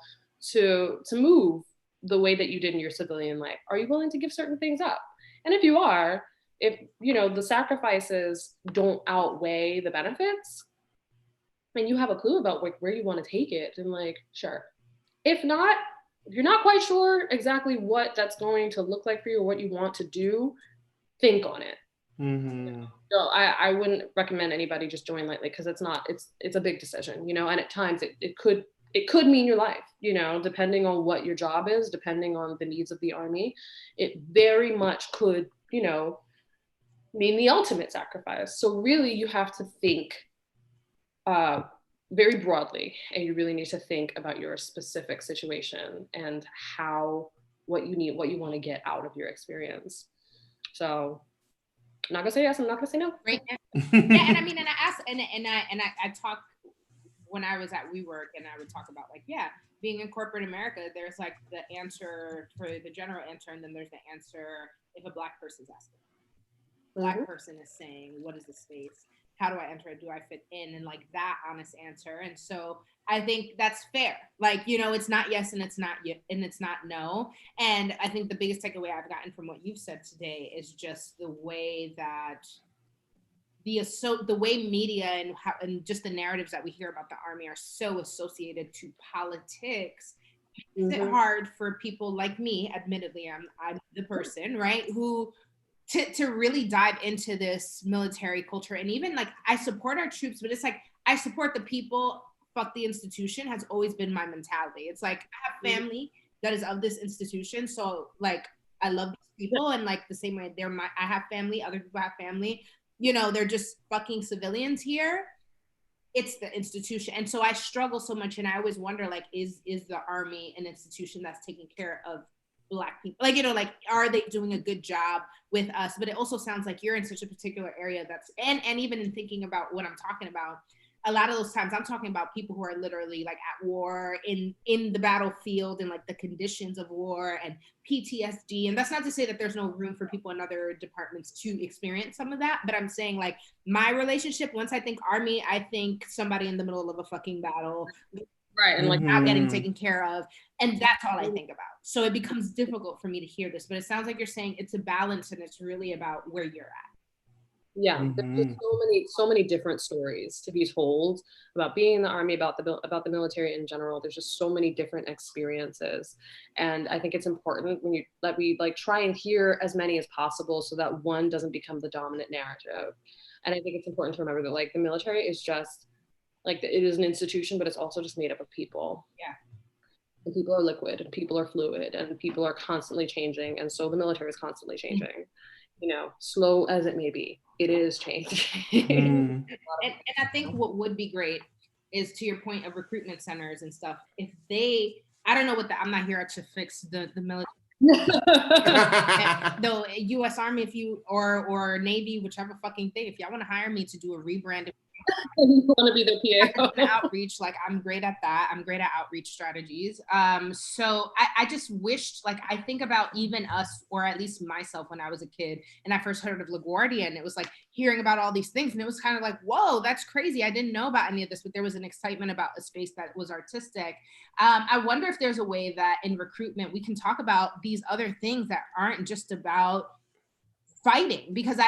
to move the way that you did in your civilian life. Are you willing to give certain things up? And if you are, if you know the sacrifices don't outweigh the benefits, and you have a clue about like where you want to take it, then like sure. If not, if you're not quite sure exactly what that's going to look like for you or what you want to do, think on it. Mm-hmm. So I wouldn't recommend anybody just join lightly because it's a big decision, you know, and at times it could mean your life, you know, depending on what your job is, depending on the needs of the Army, it very much could, you know, mean the ultimate sacrifice. So really you have to think very broadly, and you really need to think about your specific situation and what you need, what you want to get out of your experience. So I'm not gonna say yes, I'm not gonna say no. Right. Yeah, and I mean, and I asked, and I talk when I was at WeWork, and I would talk about like, yeah, being in corporate America, there's like the answer for the general answer, and then there's the answer if a Black person's asking. Black person is saying, what is the space? How do I enter it? Do I fit in? And like that honest answer. And so I think that's fair. Like, you know, it's not yes and it's not and it's not no. And I think the biggest takeaway I've gotten from what you've said today is just the way that the way media and just the narratives that we hear about the Army are so associated to politics. It's hard for people like me, admittedly, I'm the person, right, who to really dive into this military culture. And even like I support our troops, but it's like I support the people, fuck the institution has always been my mentality. It's like I have family that is of this institution, so like I love these people, and like the same way I have family, other people have family, you know, they're just fucking civilians here. It's the institution. And so I struggle so much, and I always wonder, like, is the Army an institution that's taking care of Black people? Like, you know, like, are they doing a good job with us? But it also sounds like you're in such a particular area that's, and even in thinking about what I'm talking about, a lot of those times I'm talking about people who are literally like at war, in the battlefield, and like the conditions of war and PTSD. And that's not to say that there's no room for people in other departments to experience some of that, but I'm saying like my relationship, once I think Army, I think somebody in the middle of a fucking battle, right, and like not getting taken care of, and that's all I think about. So it becomes difficult for me to hear this, but it sounds like you're saying it's a balance, and it's really about where you're at. Yeah, there's just so many different stories to be told about being in the Army, about the military in general. There's just so many different experiences, and I think it's important that we like try and hear as many as possible, so that one doesn't become the dominant narrative. And I think it's important to remember that like the military is just like it is an institution, but it's also just made up of people. Yeah. And people are liquid, and people are fluid, and people are constantly changing, and so the military is constantly changing. You know, slow as it may be, it is changing. And I think what would be great is, to your point of recruitment centers and stuff, if they, I don't know I'm not here to fix the military. The U.S. Army, if you or Navy, whichever fucking thing, if y'all want to hire me to do a rebranding, you want to be the PA. outreach, like I'm great at that. I'm great at outreach strategies. So I just wished, like, I think about even us, or at least myself, when I was a kid and I first heard of LaGuardia, and it was like hearing about all these things, and it was kind of like, whoa, that's crazy. I didn't know about any of this, but there was an excitement about a space that was artistic. I wonder if there's a way that in recruitment we can talk about these other things that aren't just about fighting, because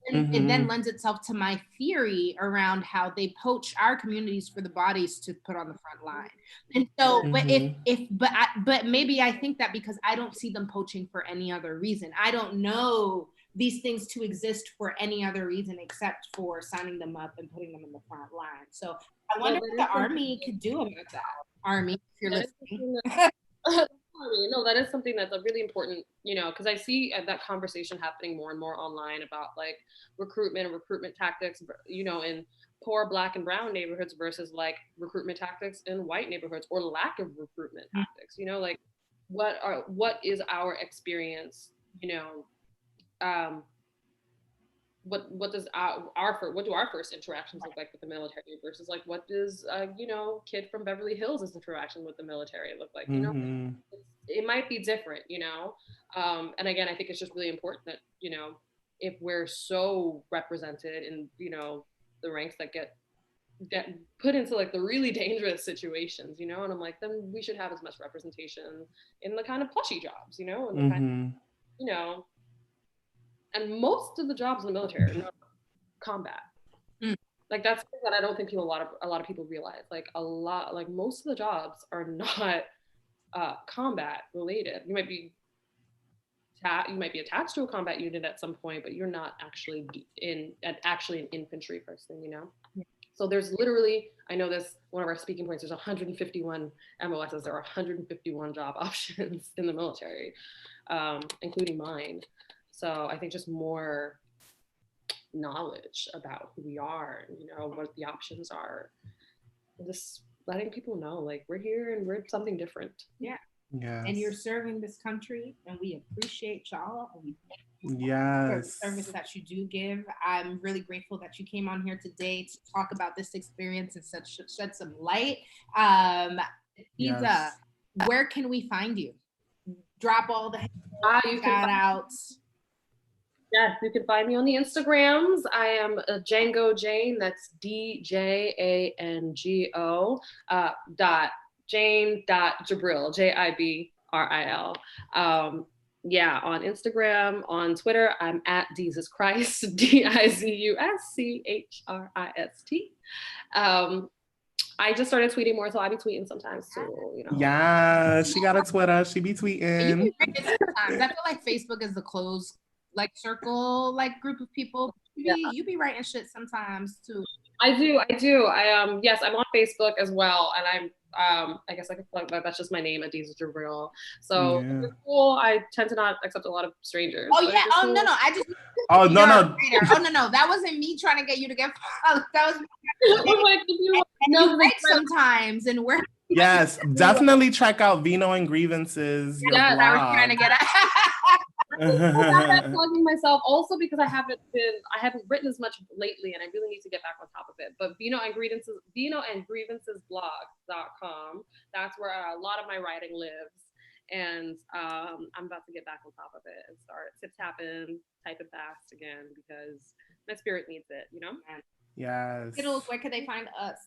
it then lends itself to my theory around how they poach our communities for the bodies to put on the front line. And so, but maybe I think that because I don't see them poaching for any other reason. I don't know these things to exist for any other reason except for signing them up and putting them in the front line. So I wonder what the Army could do about that. Army, if you're listening. No, that is something that's a really important, you know, because I see that conversation happening more and more online about like recruitment and recruitment tactics, you know, in poor Black and brown neighborhoods versus like recruitment tactics in white neighborhoods, or lack of recruitment tactics, you know, like what is our experience, you know, what does what do our first interactions look like with the military versus like what does you know, kid from Beverly Hills' interaction with the military look like? You know, it might be different, you know. And again, I think it's just really important that, you know, if we're so represented in, you know, the ranks that get put into like the really dangerous situations, you know, and I'm like, then we should have as much representation in the kind of plushy jobs, you know, and the kind of, you know, and most of the jobs in the military are not combat. Like that's something that I don't think a lot of people realize. Like most of the jobs are not combat related. You might be attached to a combat unit at some point, but you're not actually an infantry person, you know. So there's literally, I know this, one of our speaking points, there's 151 MOSs, there are 151 job options in the military, including mine. So I think just more knowledge about who we are, and, you know, what the options are. And just letting people know, like, we're here and we're something different. Yeah. Yes. And you're serving this country, and we appreciate y'all. And we thank you yes. for the service that you do give. I'm really grateful that you came on here today to talk about this experience and shed some light. Adiza, where can we find you? Drop all the shout outs. Yes, you can find me on the Instagrams. I am Django Jane. That's DJANGO Jane.Jibril, JIBRIL. Yeah, on Instagram, on Twitter, I'm at Jesus Christ, DIZUSCHRIST. I just started tweeting more, so I'll be tweeting sometimes too, you know. Yeah, she got a Twitter. She be tweeting. You be writing sometimes. I feel like Facebook is the closed like circle, like group of people. You be writing shit sometimes too. I do. Yes, I'm on Facebook as well, and I'm I guess I could plug that. That's just my name, Adiza Jibril. So it's cool. I tend to not accept a lot of strangers. Oh yeah. Oh cool. No. I just. Oh no. Oh no. That wasn't me trying to get you to get. That was. No, right sometimes, and we're. Yes, definitely check out Vino and Grievances. Yeah, I was trying to get at. I'm plugging myself also because I haven't written as much lately, and I really need to get back on top of it. But Vino and Grievances blog.com. That's where a lot of my writing lives, and I'm about to get back on top of it and start tip-tapping, typing fast again because my spirit needs it, you know. Yes. Skittles, where could they find us?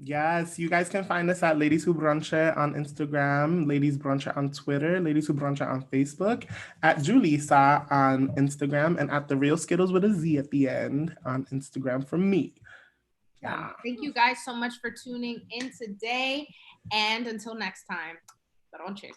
Yes, you guys can find us at Ladies Who Brunch on Instagram, Ladies Brunch on Twitter, Ladies Who Brunch on Facebook, at Julissa on Instagram, and at The Real Skittles with a Z at the end on Instagram from me. Yeah. Thank you guys so much for tuning in today. And until next time, don't check.